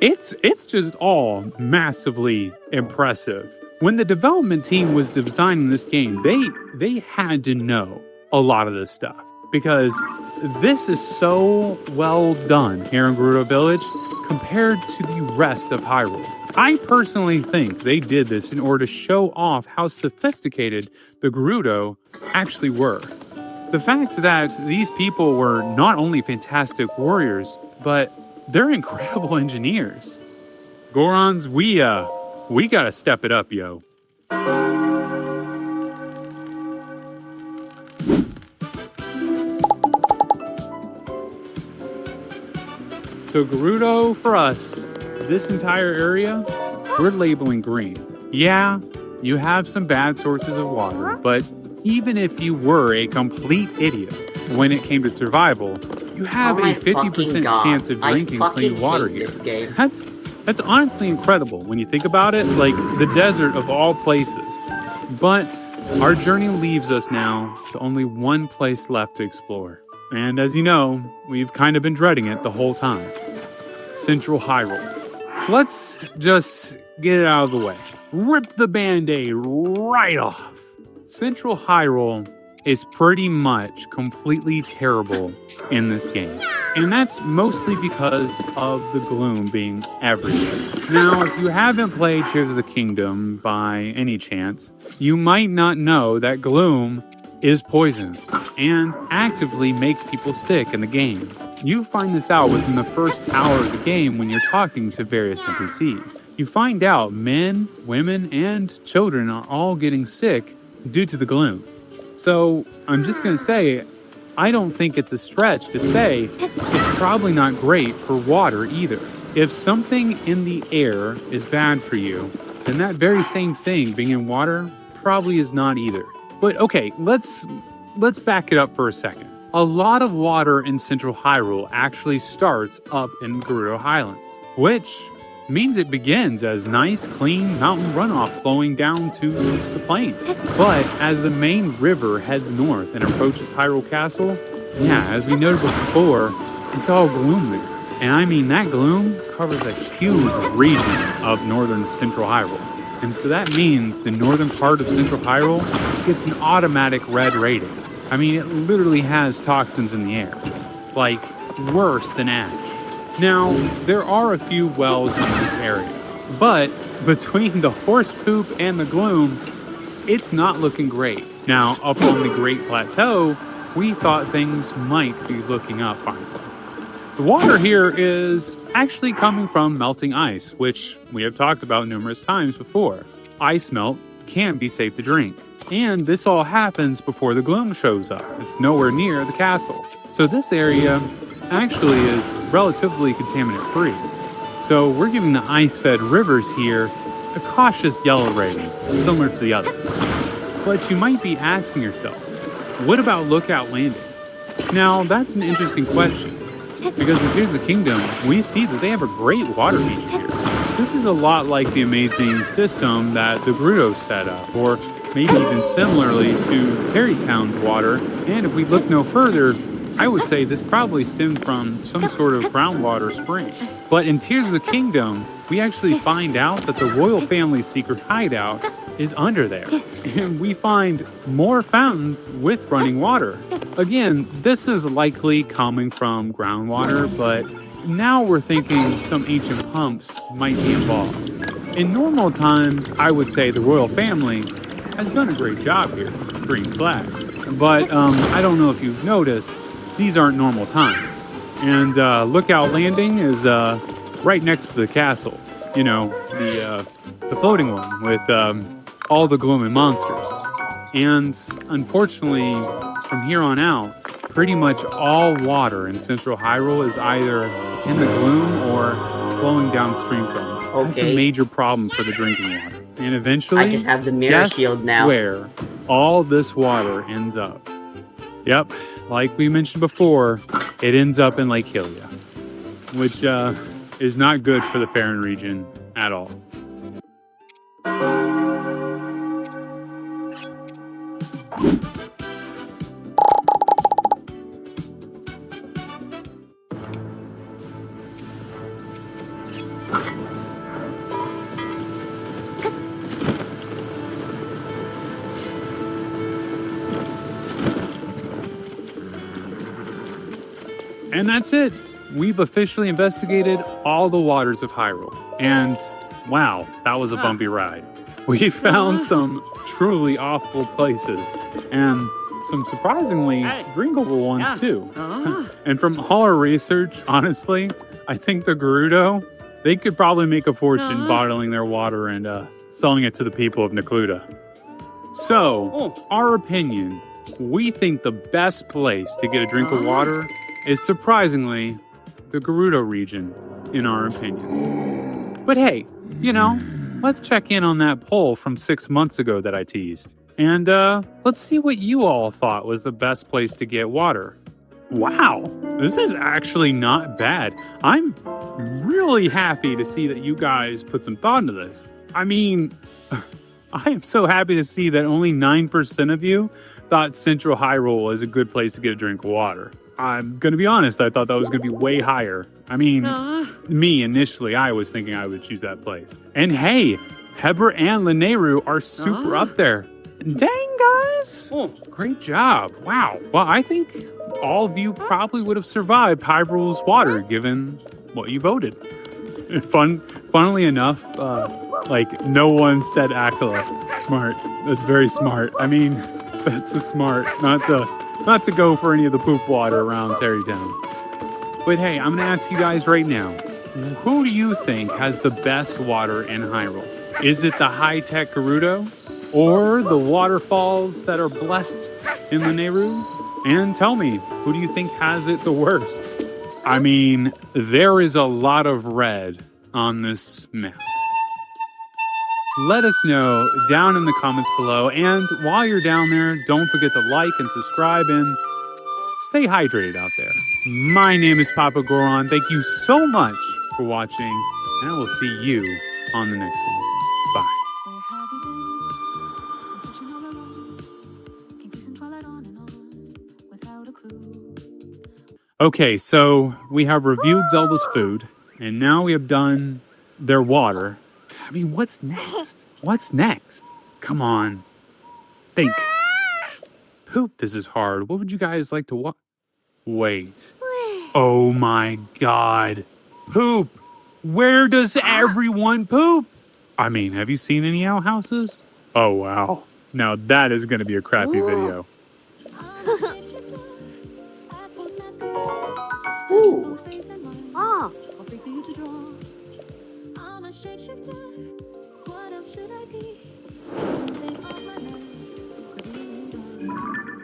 [SPEAKER 1] It's just all massively impressive. When the development team was designing this game, they had to know a lot of this stuff because this is so well done here in Gerudo Village compared to the rest of Hyrule. I personally think they did this in order to show off how sophisticated the Gerudo actually were. The fact that these people were not only fantastic warriors, but they're incredible engineers. Gorons, we gotta step it up, yo. So Gerudo, for us, this entire area, we're labeling green. Yeah, you have some bad sources of water, but even if you were a complete idiot when it came to survival, you have a 50% chance of drinking clean water here. That's honestly incredible when you think about it, like the desert of all places. But our journey leaves us now to only one place left to explore. And as you know, we've kind of been dreading it the whole time. Central Hyrule. Let's just get it out of the way. Rip the Band-Aid right off. Central Hyrule is pretty much completely terrible in this game. And that's mostly because of the gloom being everywhere. Now, if you haven't played Tears of the Kingdom by any chance, you might not know that gloom is poisonous and actively makes people sick in the game. You find this out within the first hour of the game when you're talking to various NPCs. You find out men, women, and children are all getting sick due to the gloom. So I'm just going to say, I don't think it's a stretch to say it's probably not great for water either. If something in the air is bad for you, then that very same thing being in water probably is not either. But okay, let's back it up for a second. A lot of water in Central Hyrule actually starts up in Gerudo Highlands, which means it begins as nice, clean mountain runoff flowing down to the plains. But as the main river heads north and approaches Hyrule Castle, as we noted before, it's all gloom there. And I mean, that gloom covers a huge region of northern Central Hyrule. And so that means the northern part of Central Hyrule gets an automatic red rating. I mean, it literally has toxins in the air. Like, worse than ash. Now, there are a few wells in this area, but between the horse poop and the gloom, it's not looking great. Now, up on the Great Plateau, we thought things might be looking up finally. The water here is actually coming from melting ice, which we have talked about numerous times before. Ice melt can be safe to drink. And this all happens before the gloom shows up. It's nowhere near the castle. So this area actually is relatively contaminant free. So we're giving the ice-fed rivers here a cautious yellow rating, similar to the others. But you might be asking yourself, what about Lookout Landing? Now, that's an interesting question, because in Tears of the Kingdom, we see that they have a great water feature here. This is a lot like the amazing system that the Gerudo set up, or maybe even similarly to Terrytown's water. And if we look no further, I would say this probably stemmed from some sort of groundwater spring. But in Tears of the Kingdom, we actually find out that the royal family's secret hideout is under there. And we find more fountains with running water. Again, this is likely coming from groundwater, but now we're thinking some ancient pumps might be involved. In normal times, I would say the royal family has done a great job here, green flag. But I don't know if you've noticed, these aren't normal times. And Lookout Landing is right next to the castle. You know, the floating one with all the gloomy monsters. And unfortunately, from here on out, pretty much all water in Central Hyrule is either in the gloom or flowing downstream from it.
[SPEAKER 2] Okay.
[SPEAKER 1] That's a major problem for the drinking water. And eventually,
[SPEAKER 2] I just have the mirror
[SPEAKER 1] guess
[SPEAKER 2] shield now.
[SPEAKER 1] where all this water ends up. Yep, like we mentioned before, it ends up in Lake Hylia, which is not good for the Faron region at all. And that's it. We've officially investigated all the waters of Hyrule. And wow, that was a bumpy ride. We found some truly awful places and some surprisingly drinkable ones too. And from all our research, honestly, I think the Gerudo, they could probably make a fortune bottling their water and selling it to the people of Necluda. So, our opinion, we think the best place to get a drink of water is surprisingly the Gerudo region, in our opinion. But hey, you know, let's check in on that poll from 6 months ago that I teased. And let's see what you all thought was the best place to get water. Wow, this is actually not bad. I'm really happy to see that you guys put some thought into this. I mean, I am so happy to see that only 9% of you thought Central Hyrule was a good place to get a drink of water. I'm going to be honest, I thought that was going to be way higher. I mean, me initially, I was thinking I would choose that place. And hey, Heber and Lanayru are super up there. Dang, guys! Great job. Wow. Well, I think all of you probably would have survived Hyrule's water given what you voted. Funnily enough, like no one said Akala. Smart. That's very smart. I mean, that's a smart. Not to go for any of the poop water around Terrytown. But hey, I'm going to ask you guys right now, who do you think has the best water in Hyrule? Is it the high-tech Gerudo? Or the waterfalls that are blessed in Lanayru? And tell me, who do you think has it the worst? I mean, there is a lot of red on this map. Let us know down in the comments below. And while you're down there, don't forget to like and subscribe and stay hydrated out there. My name is Papa Goron. Thank you so much for watching, and I will see you on the next one. Bye.
[SPEAKER 3] Where have you been? Searching all alone. Keep facing twilight on and on without a clue.
[SPEAKER 1] Okay, so we have reviewed Zelda's food, and now we have done their water. I mean, what's next? What's next? Come on. Think. Poop, this is hard. What would you guys like to Wait. Oh my god. Poop! Where does everyone poop? I mean, have you seen any outhouses? Oh wow. Now that is going to be a crappy video.
[SPEAKER 3] I'm a shapeshifter. shapeshifter. What else should I be? Take off my mask, revealing dawn.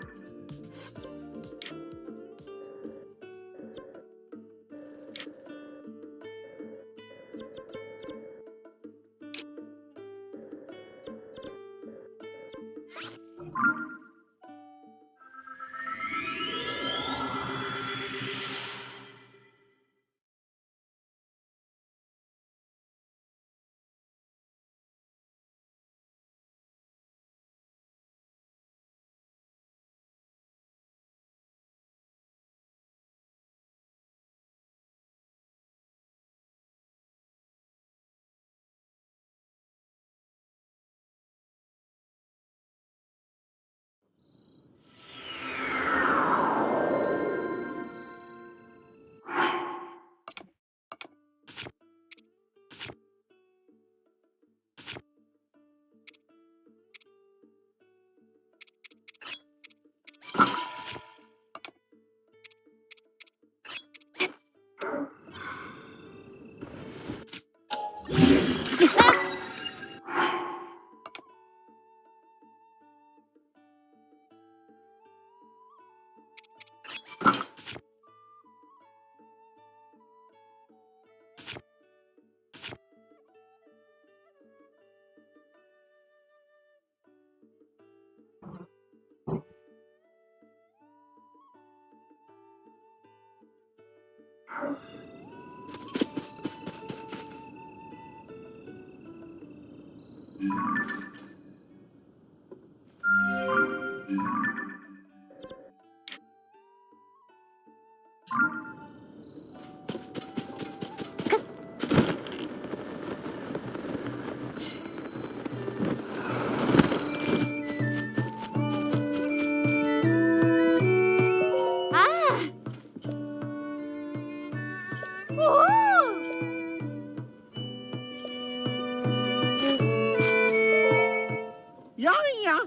[SPEAKER 4] Yaya.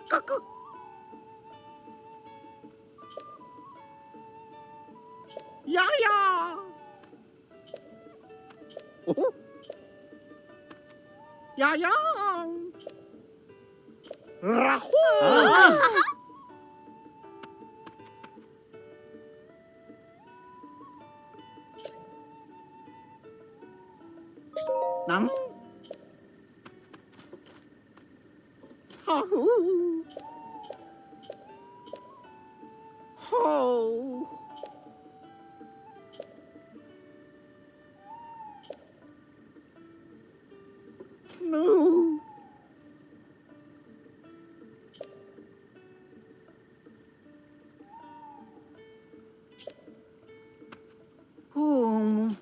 [SPEAKER 4] Cuckoo. Yaya. Oh. Yaya. Rahoo. Nam. Hahoo. Ho. No. Home.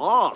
[SPEAKER 4] Oh.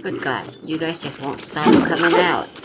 [SPEAKER 2] Good God, you guys just won't stop coming out.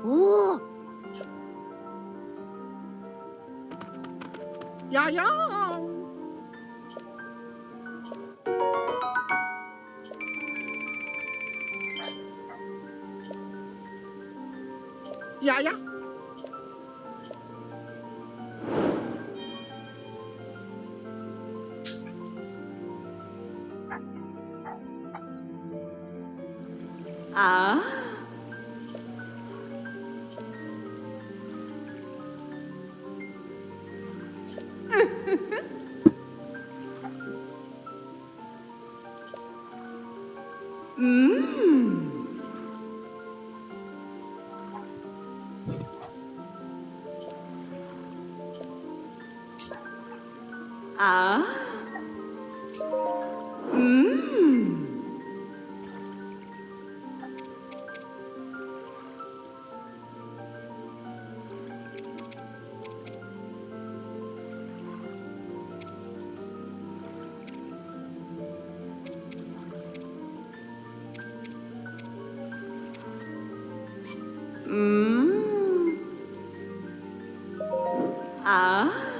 [SPEAKER 4] 오! 야야! 야야!
[SPEAKER 3] 아. 아. 아. 아이. 아. 아.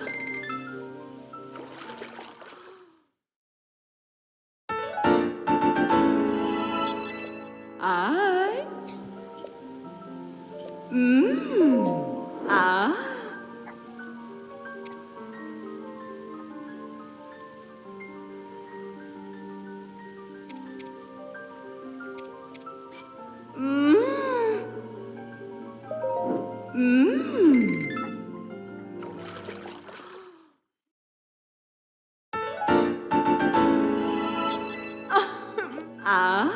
[SPEAKER 3] 아.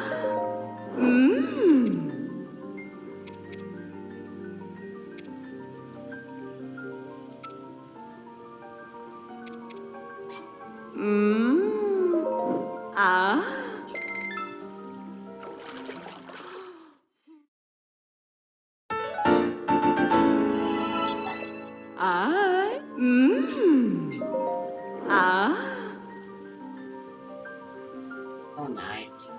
[SPEAKER 3] 아이. 아.
[SPEAKER 2] Oh, nice.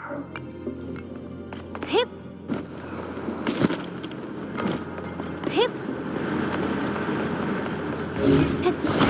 [SPEAKER 3] Hip. Hip. Hits. Hits.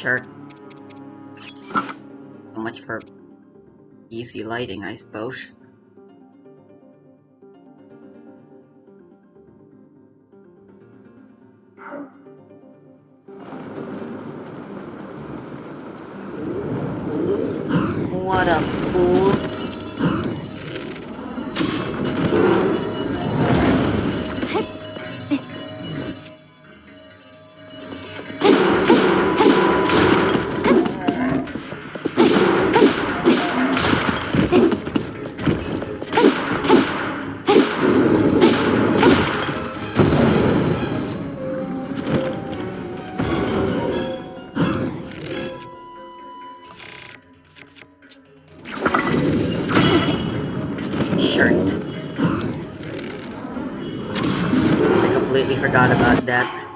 [SPEAKER 2] Sure. So much for easy lighting, I suppose. What a fool. forgot about that.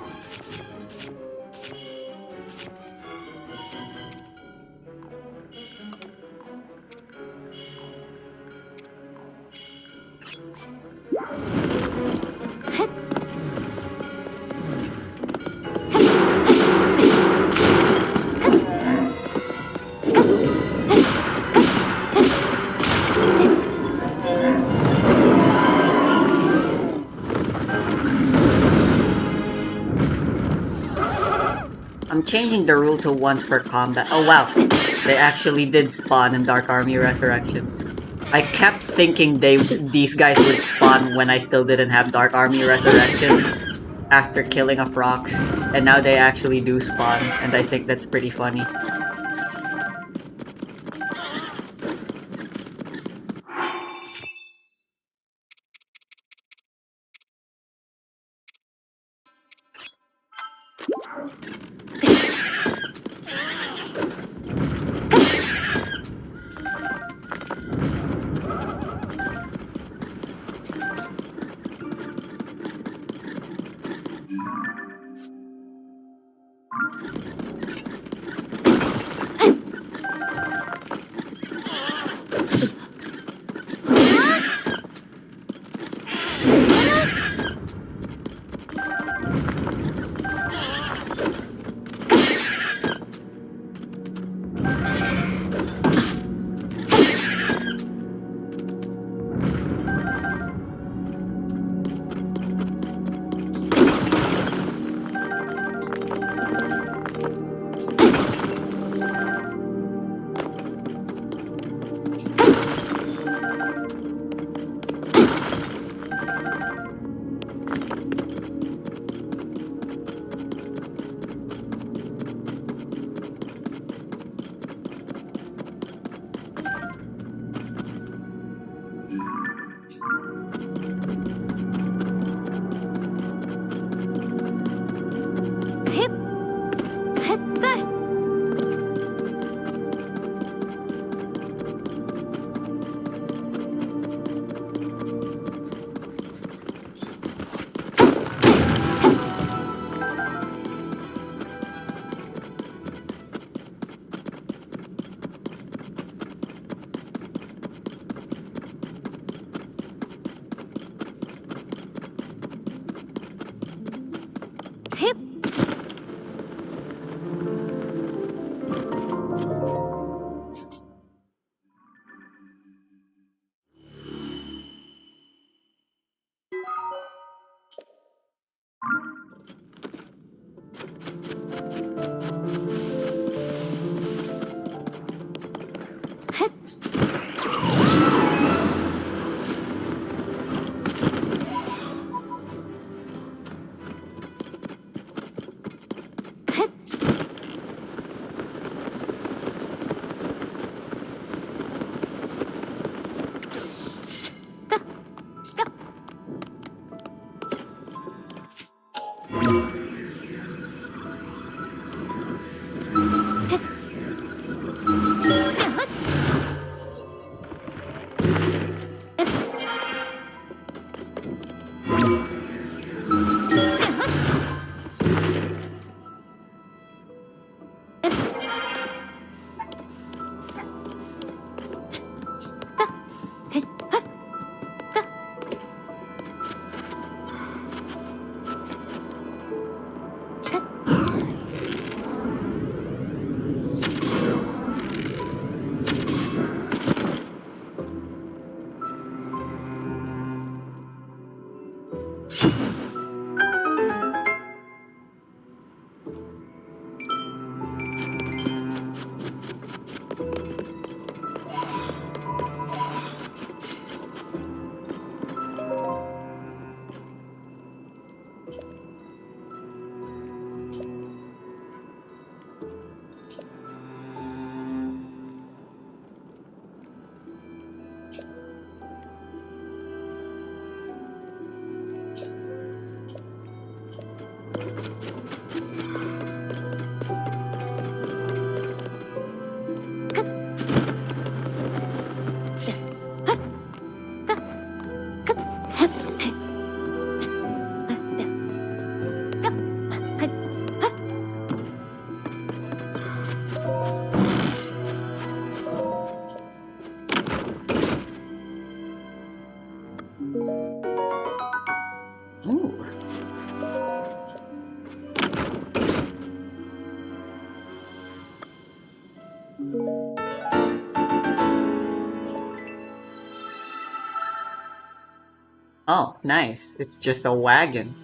[SPEAKER 2] I'm changing the rule to once per combat. Oh wow, they actually did spawn in Dark Army Resurrection. I kept thinking these guys would spawn when I still didn't have Dark Army Resurrections after killing a Prox, and now they actually do spawn, and I think that's pretty funny. Oh, nice. It's just a wagon.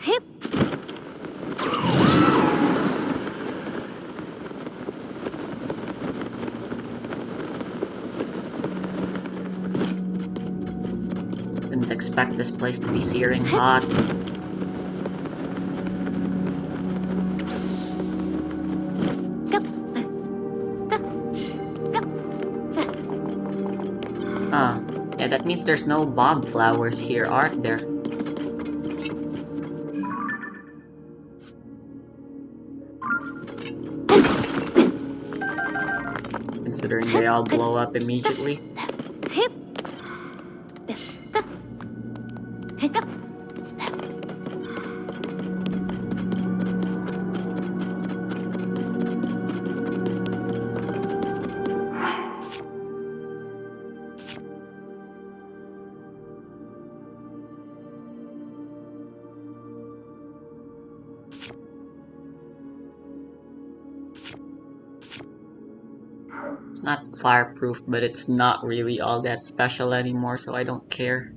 [SPEAKER 3] Hip.
[SPEAKER 2] Didn't expect this place to be searing hot.
[SPEAKER 3] Go. Go. Go.
[SPEAKER 2] Huh. Yeah, that means there's no bog flowers here, aren't there? Considering they all blow up immediately.
[SPEAKER 3] Hip. Go. Go.
[SPEAKER 2] It's not fireproof, but it's not really all that special anymore, so I don't care.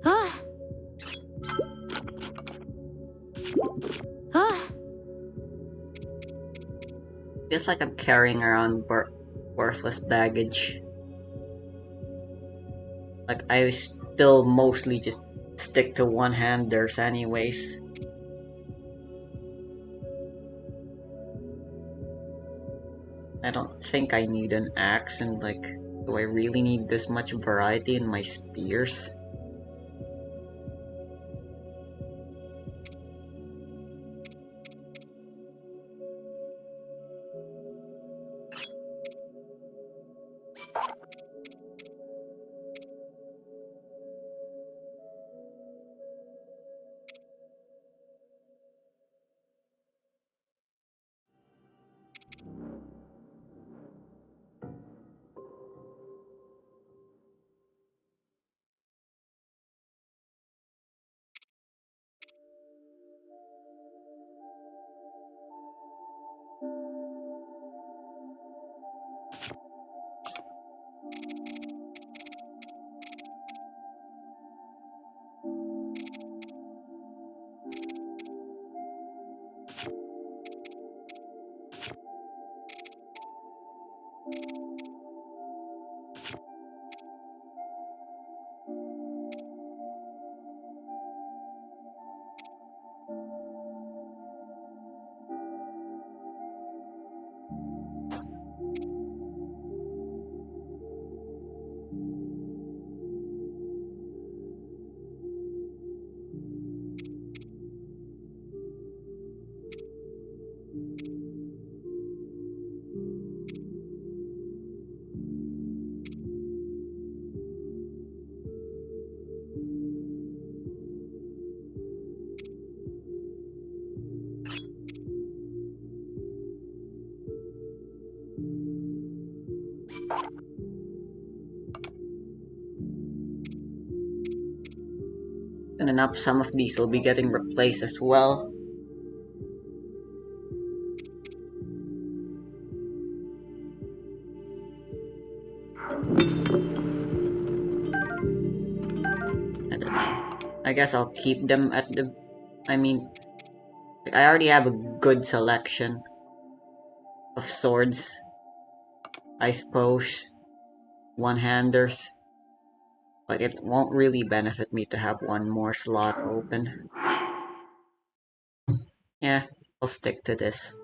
[SPEAKER 3] Ah. Ah.
[SPEAKER 2] Feels like I'm carrying around worthless baggage. Like, I still mostly just stick to one-handers anyways. I don't think I need an axe, and like, do I really need this much variety in my spears? And enough, some of these will be getting replaced as well. I don't know. I guess I'll keep them at the... I mean, I already have a good selection of swords, I suppose. One-handers. But it won't really benefit me to have one more slot open. Yeah, I'll stick to this.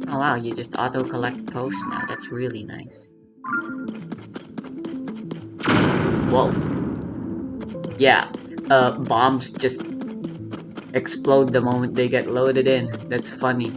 [SPEAKER 2] Oh wow, you just auto-collect posts now. That's really nice. Whoa. Yeah, bombs just explode the moment they get loaded in. That's funny.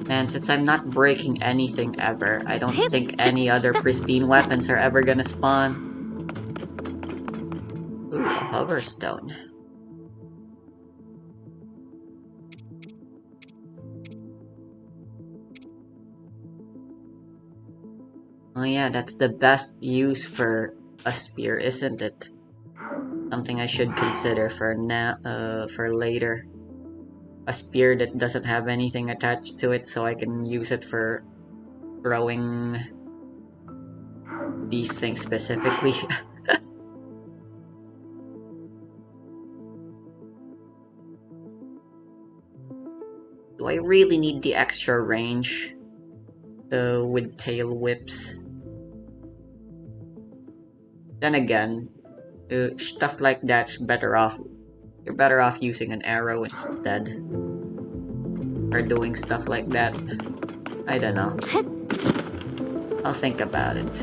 [SPEAKER 2] Man, since I'm not breaking anything ever, I don't think any other pristine weapons are ever gonna spawn. Ooh, a hoverstone. Oh yeah, that's the best use for a spear, isn't it? Something I should consider for now, for later. A spear that doesn't have anything attached to it, so I can use it for throwing these things specifically. Do I really need the extra range with tail whips? Then again, stuff like that's better off. You're better off using an arrow instead. Or doing stuff like that. I don't know. I'll think about it.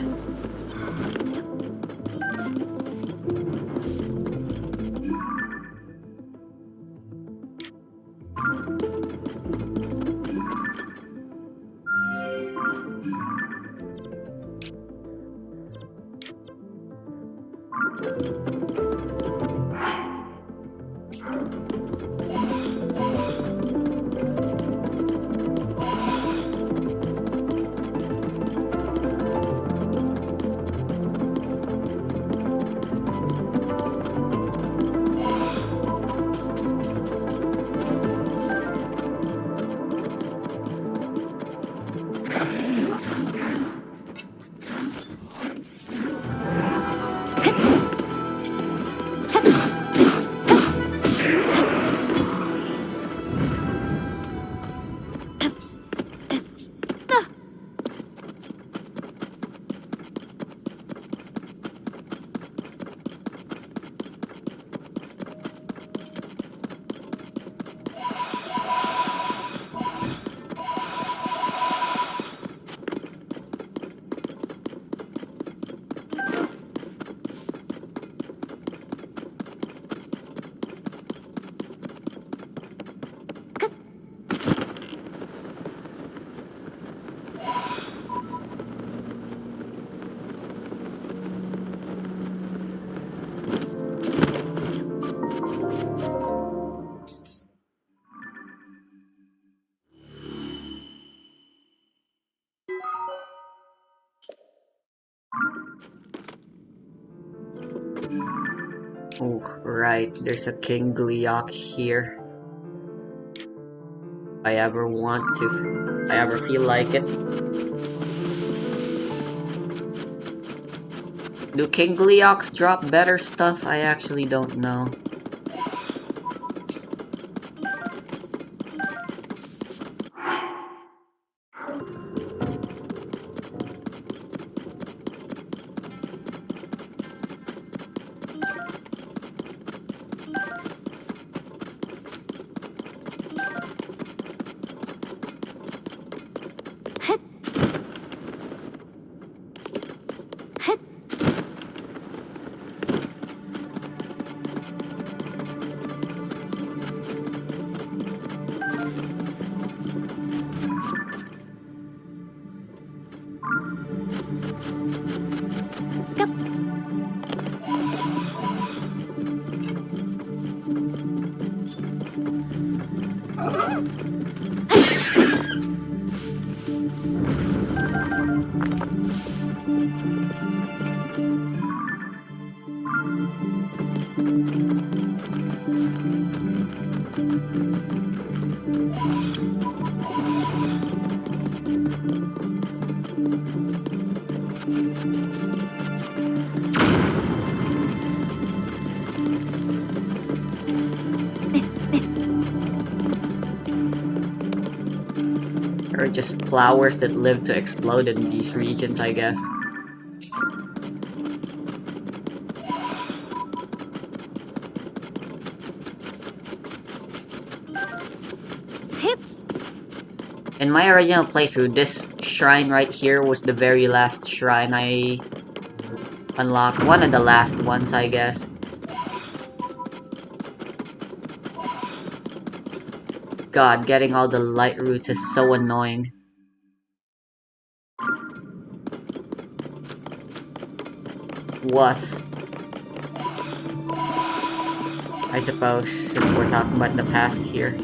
[SPEAKER 2] Oh, right. There's a King Gliok here. If I ever want to. If I ever feel like it. Do King Gleoks drop better stuff? I actually don't know. Or just flowers that live to explode in these regions, I guess. In my original playthrough, this shrine right here was the very last shrine I unlocked. One of the last ones, I guess. God, getting all the light roots is so annoying. Was. I suppose, since we're talking about the past here.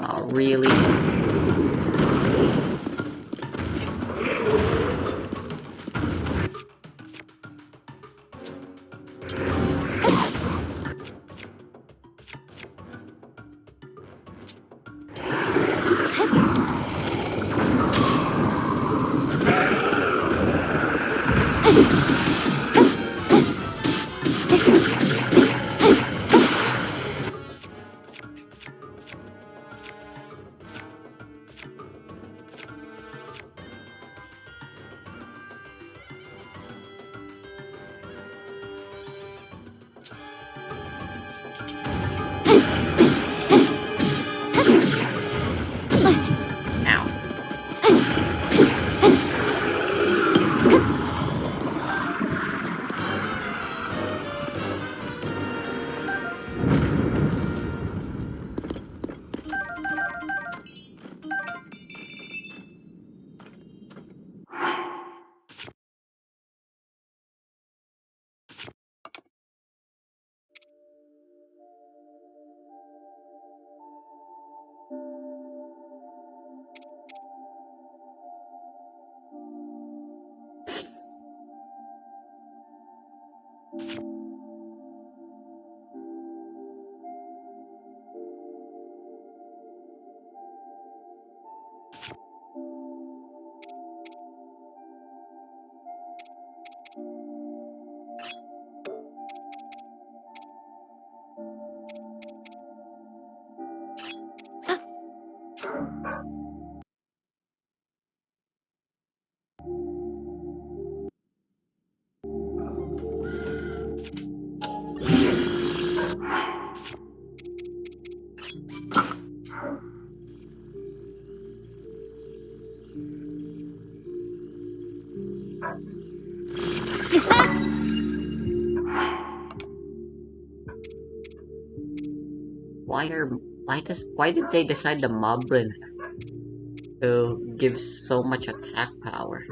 [SPEAKER 2] Oh, really? Why did they decide the Moblin to give so much attack power?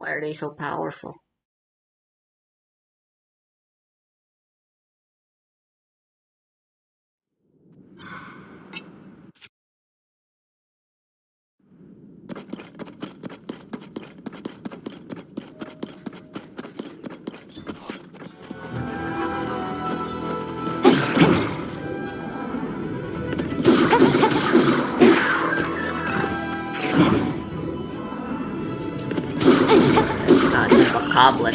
[SPEAKER 2] Why are they so powerful? Ah, it's like a goblin.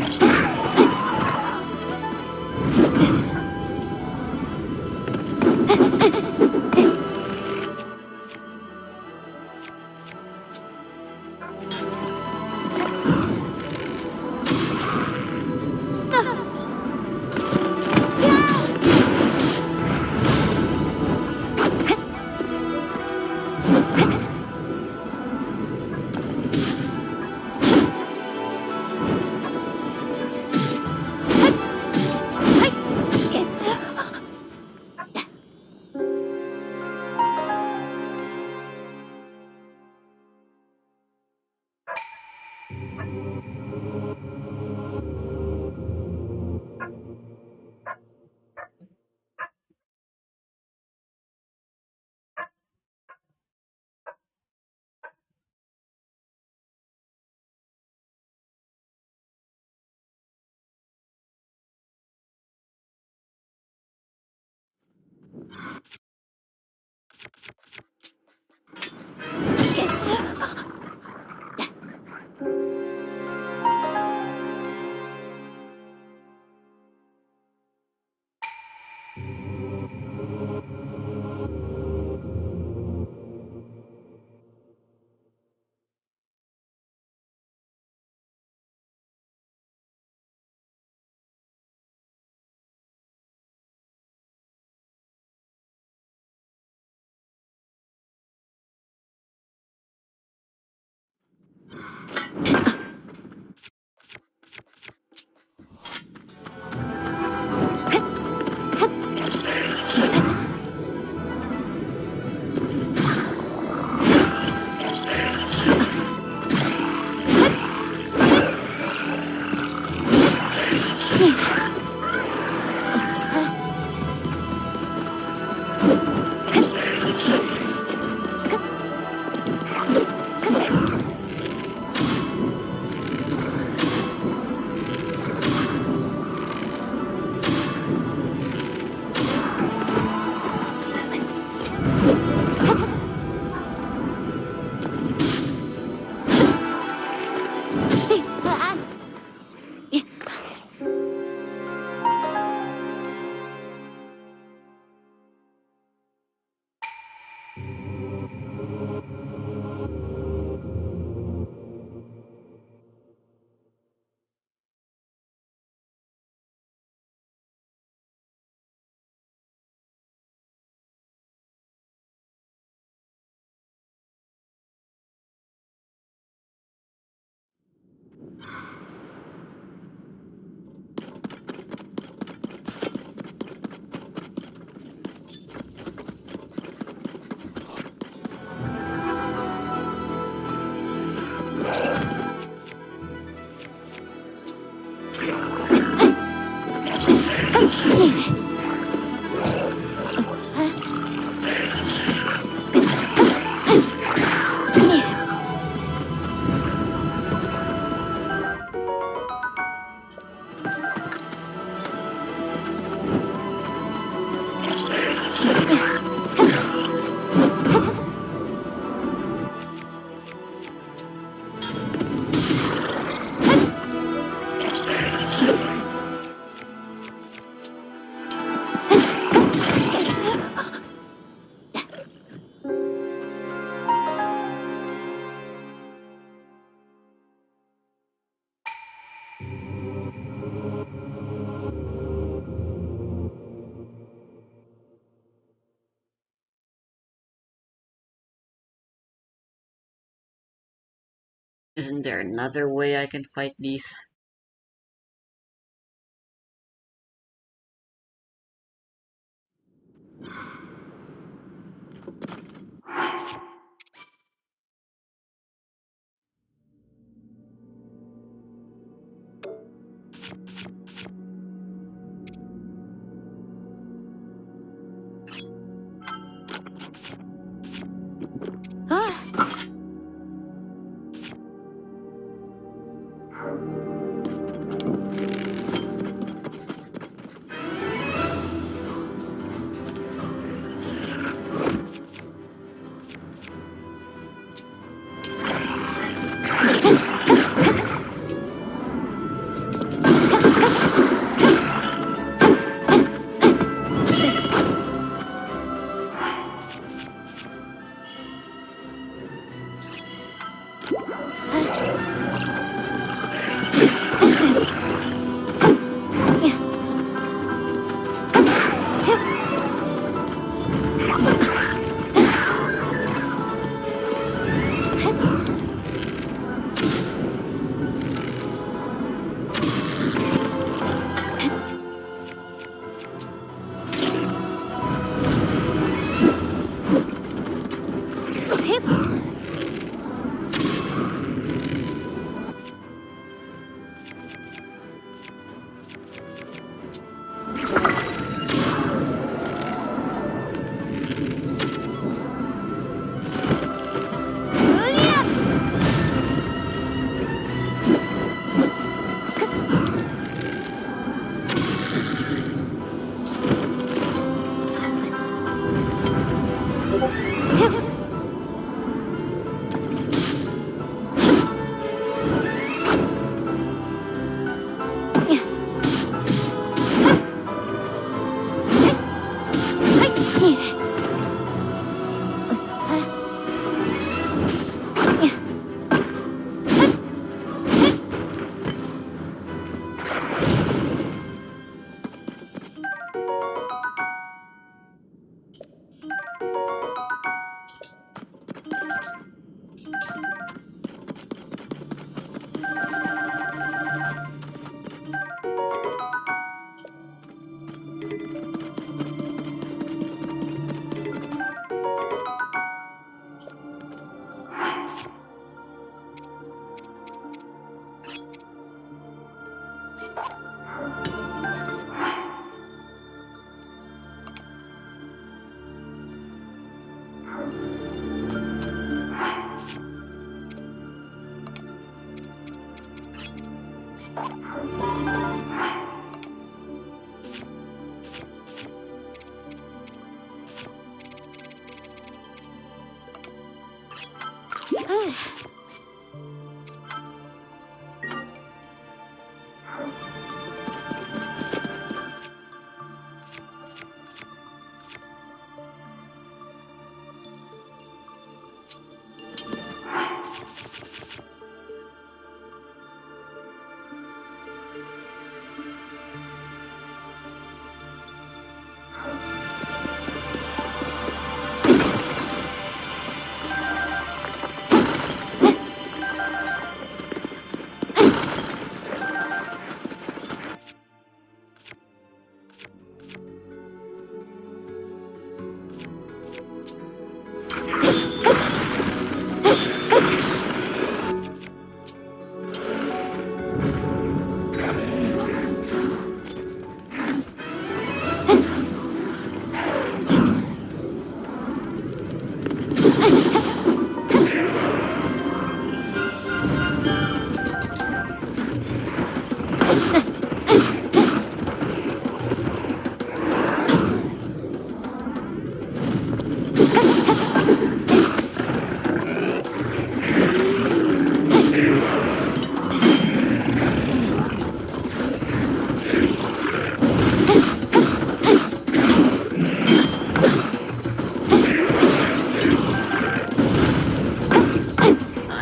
[SPEAKER 2] Isn't there another way I can fight these?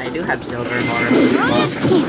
[SPEAKER 2] I do have silver horn.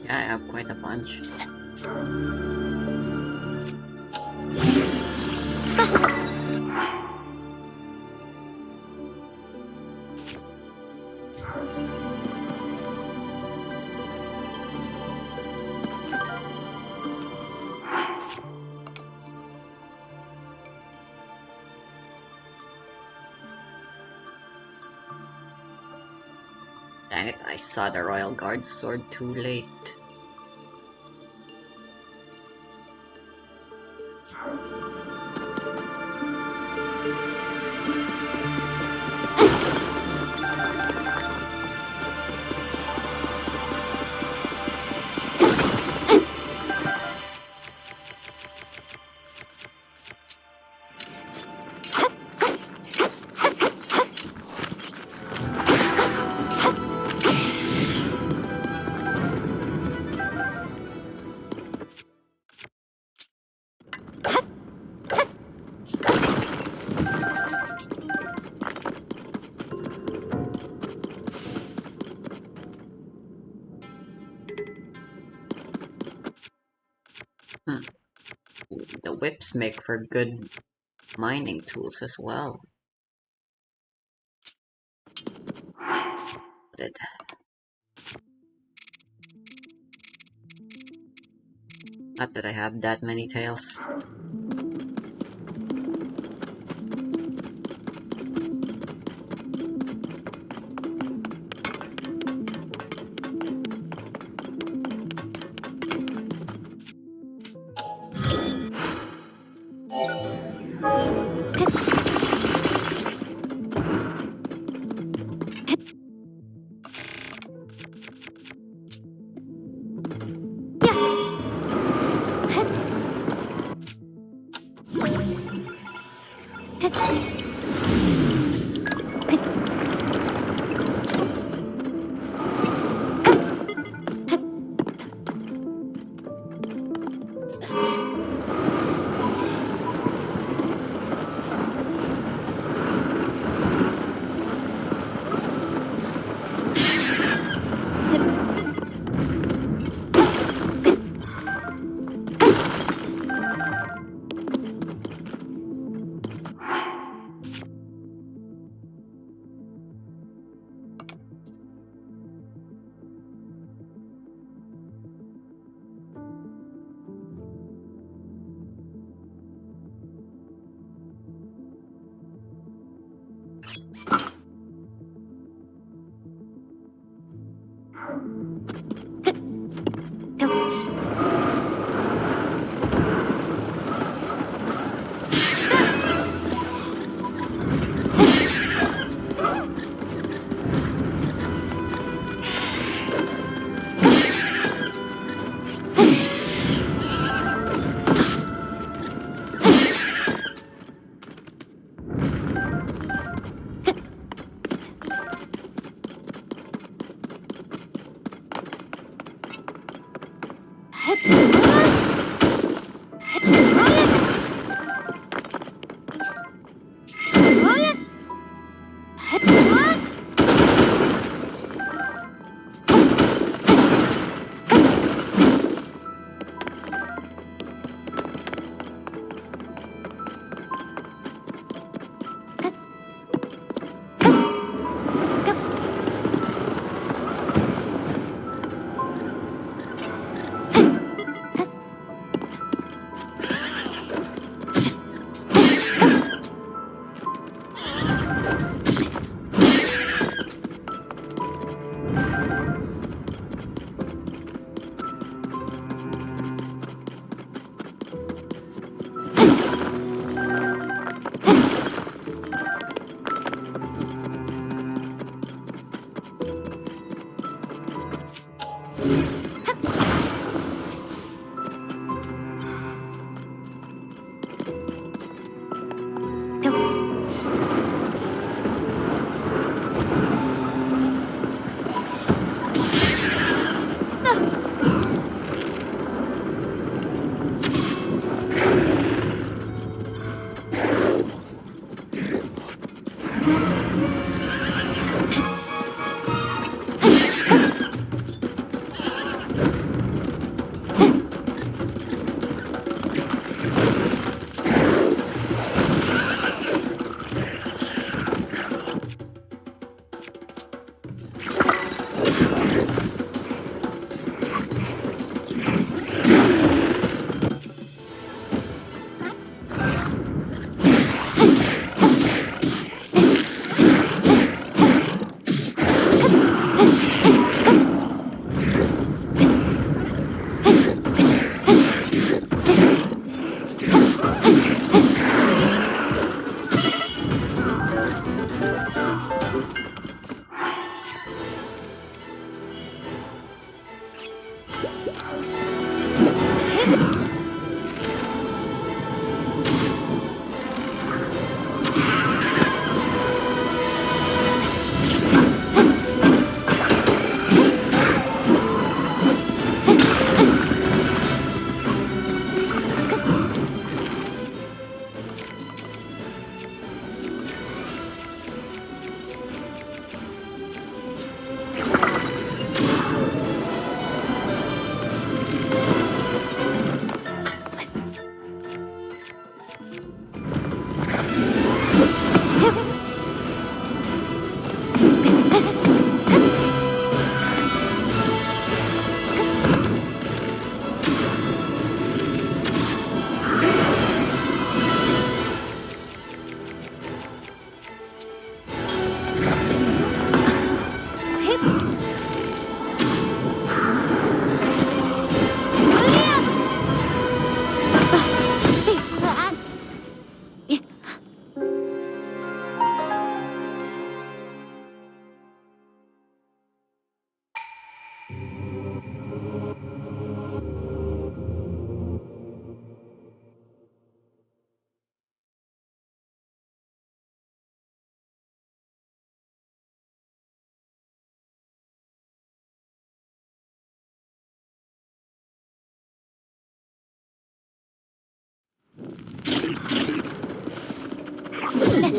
[SPEAKER 2] Yeah, I have quite a bunch. Dang it, I saw the Royal Guard sword too late. The whips make for good mining tools as well. But not that I have that many tails.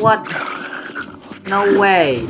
[SPEAKER 2] What? No way.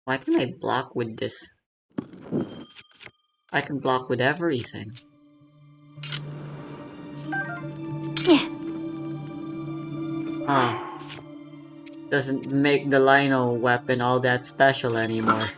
[SPEAKER 2] Why can I block with this? I can block with everything. Huh. Doesn't make the Lino weapon all that special anymore.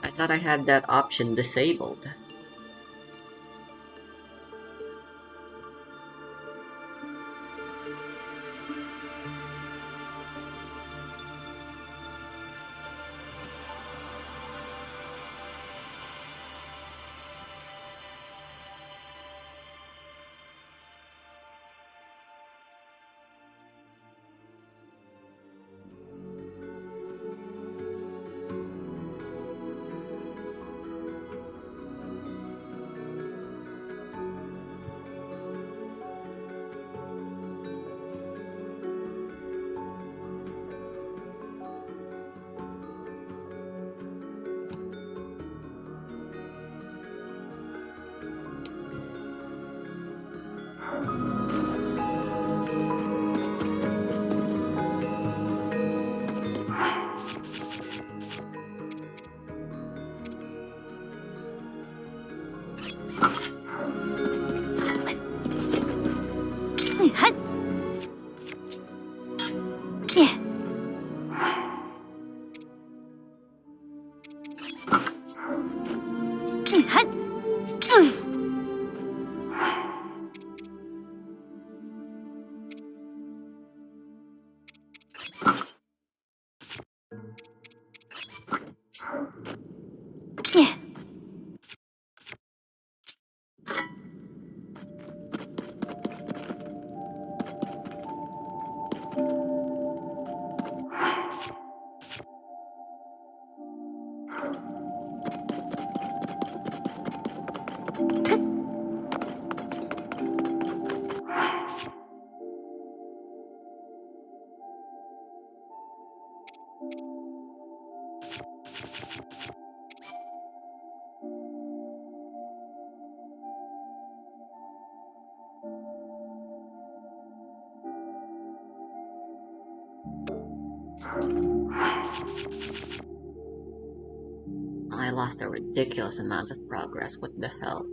[SPEAKER 2] I thought I had that option disabled. I lost a ridiculous amount of progress. What the hell?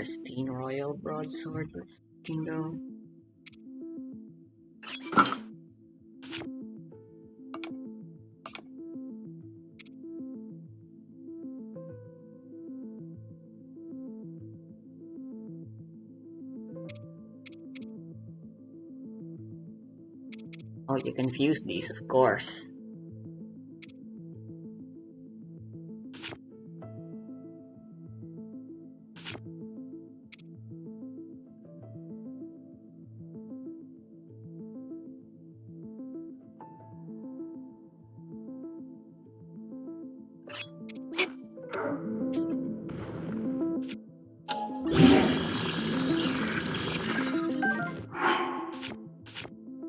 [SPEAKER 2] pristine royal broadsword. Let's fucking go. Oh, you confused these, of course.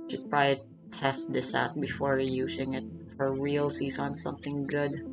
[SPEAKER 2] Should probably test this out before using it for realsies on something good.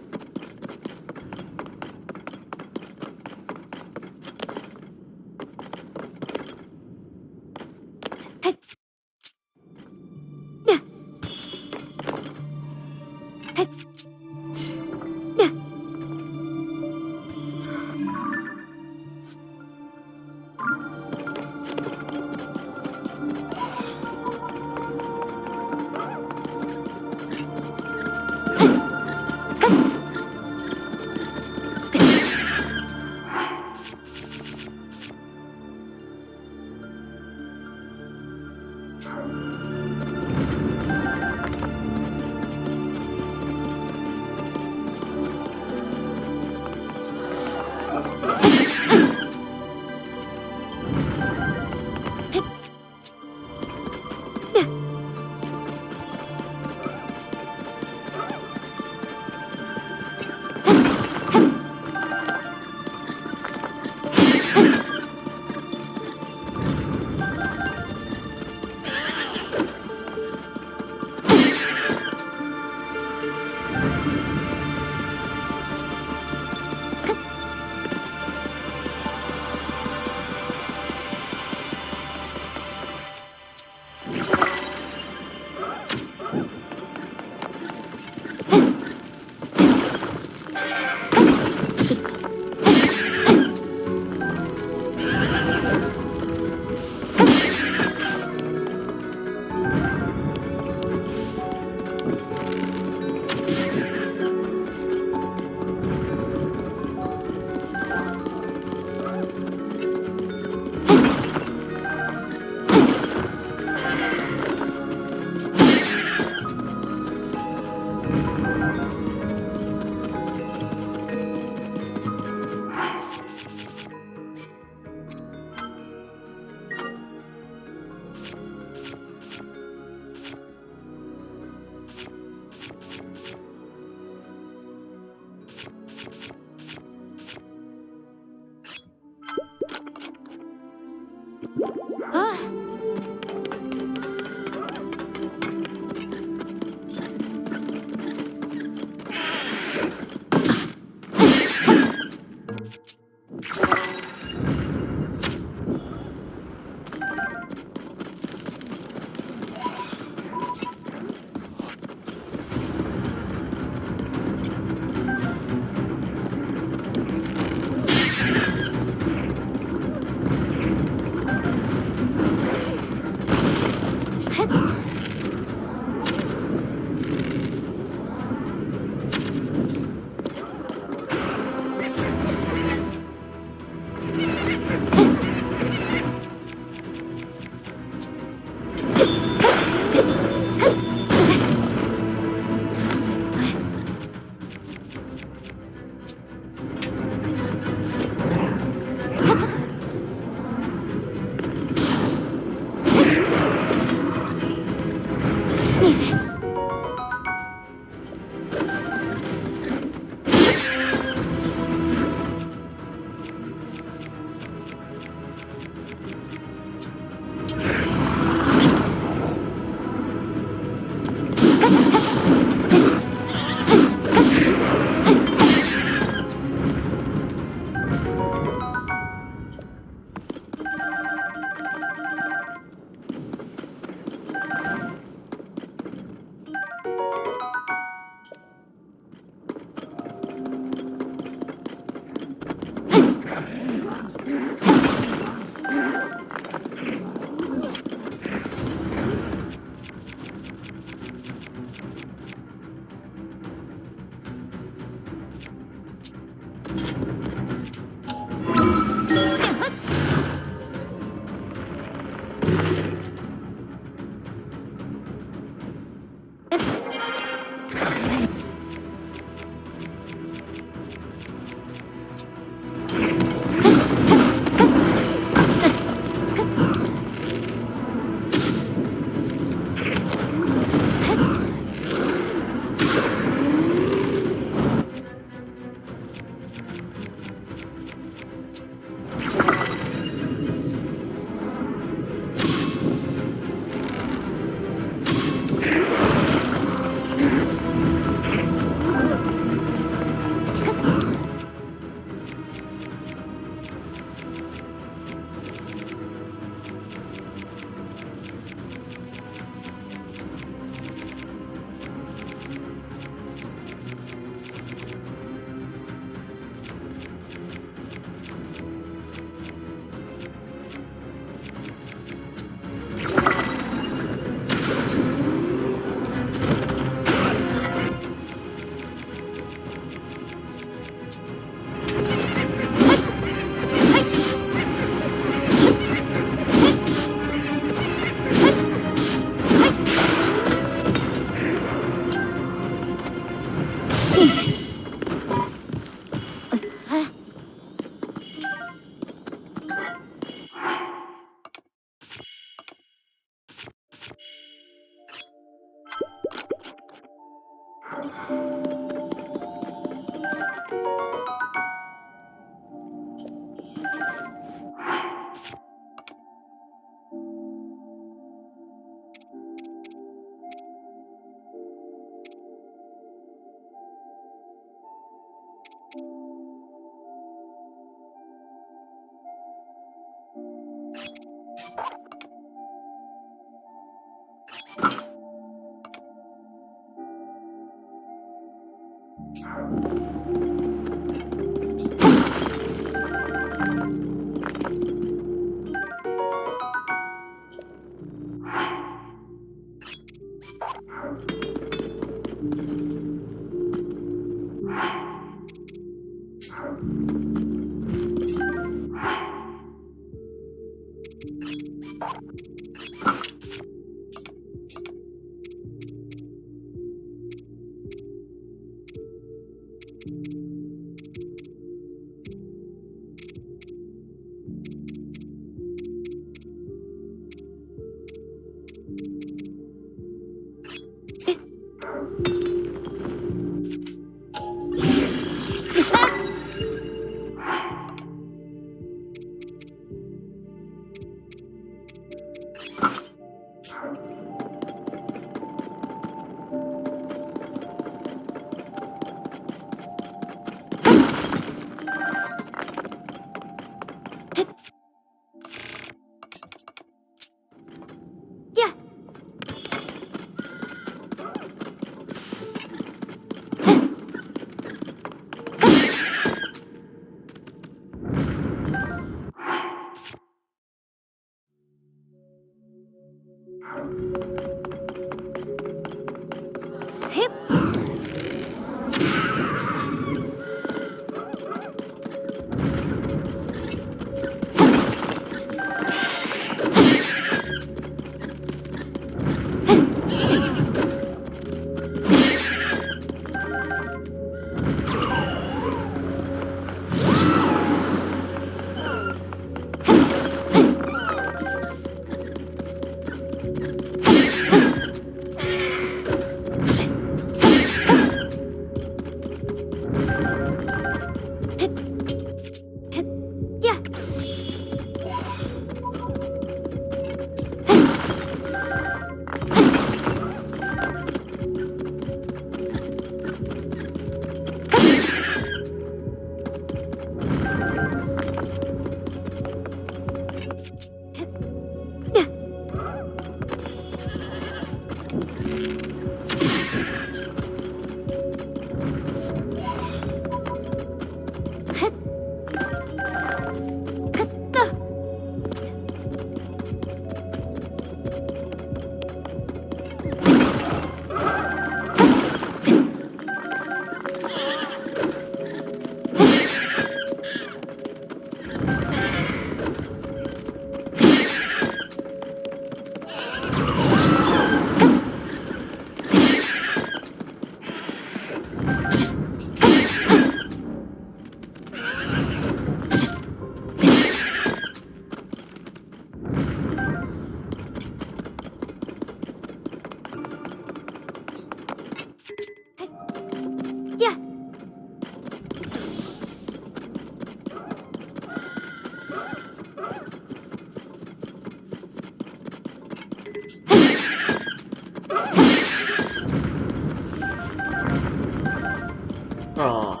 [SPEAKER 2] Oh.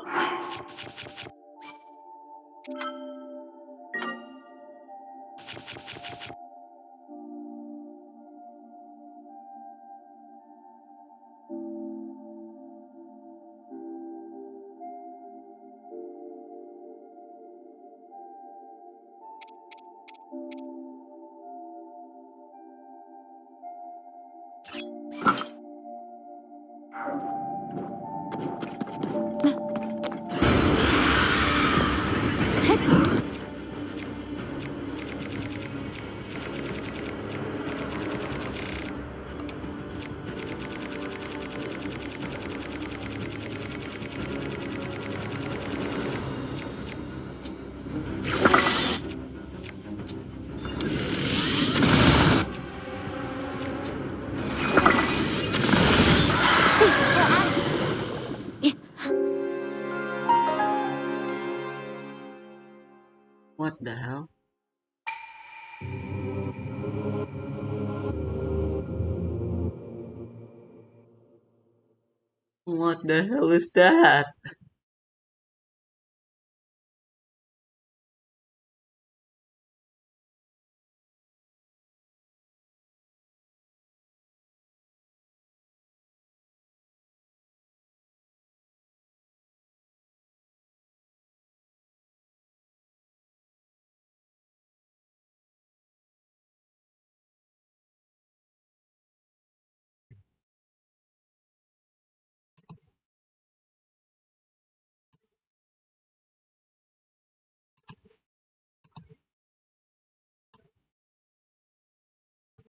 [SPEAKER 2] What the hell? What the hell is that?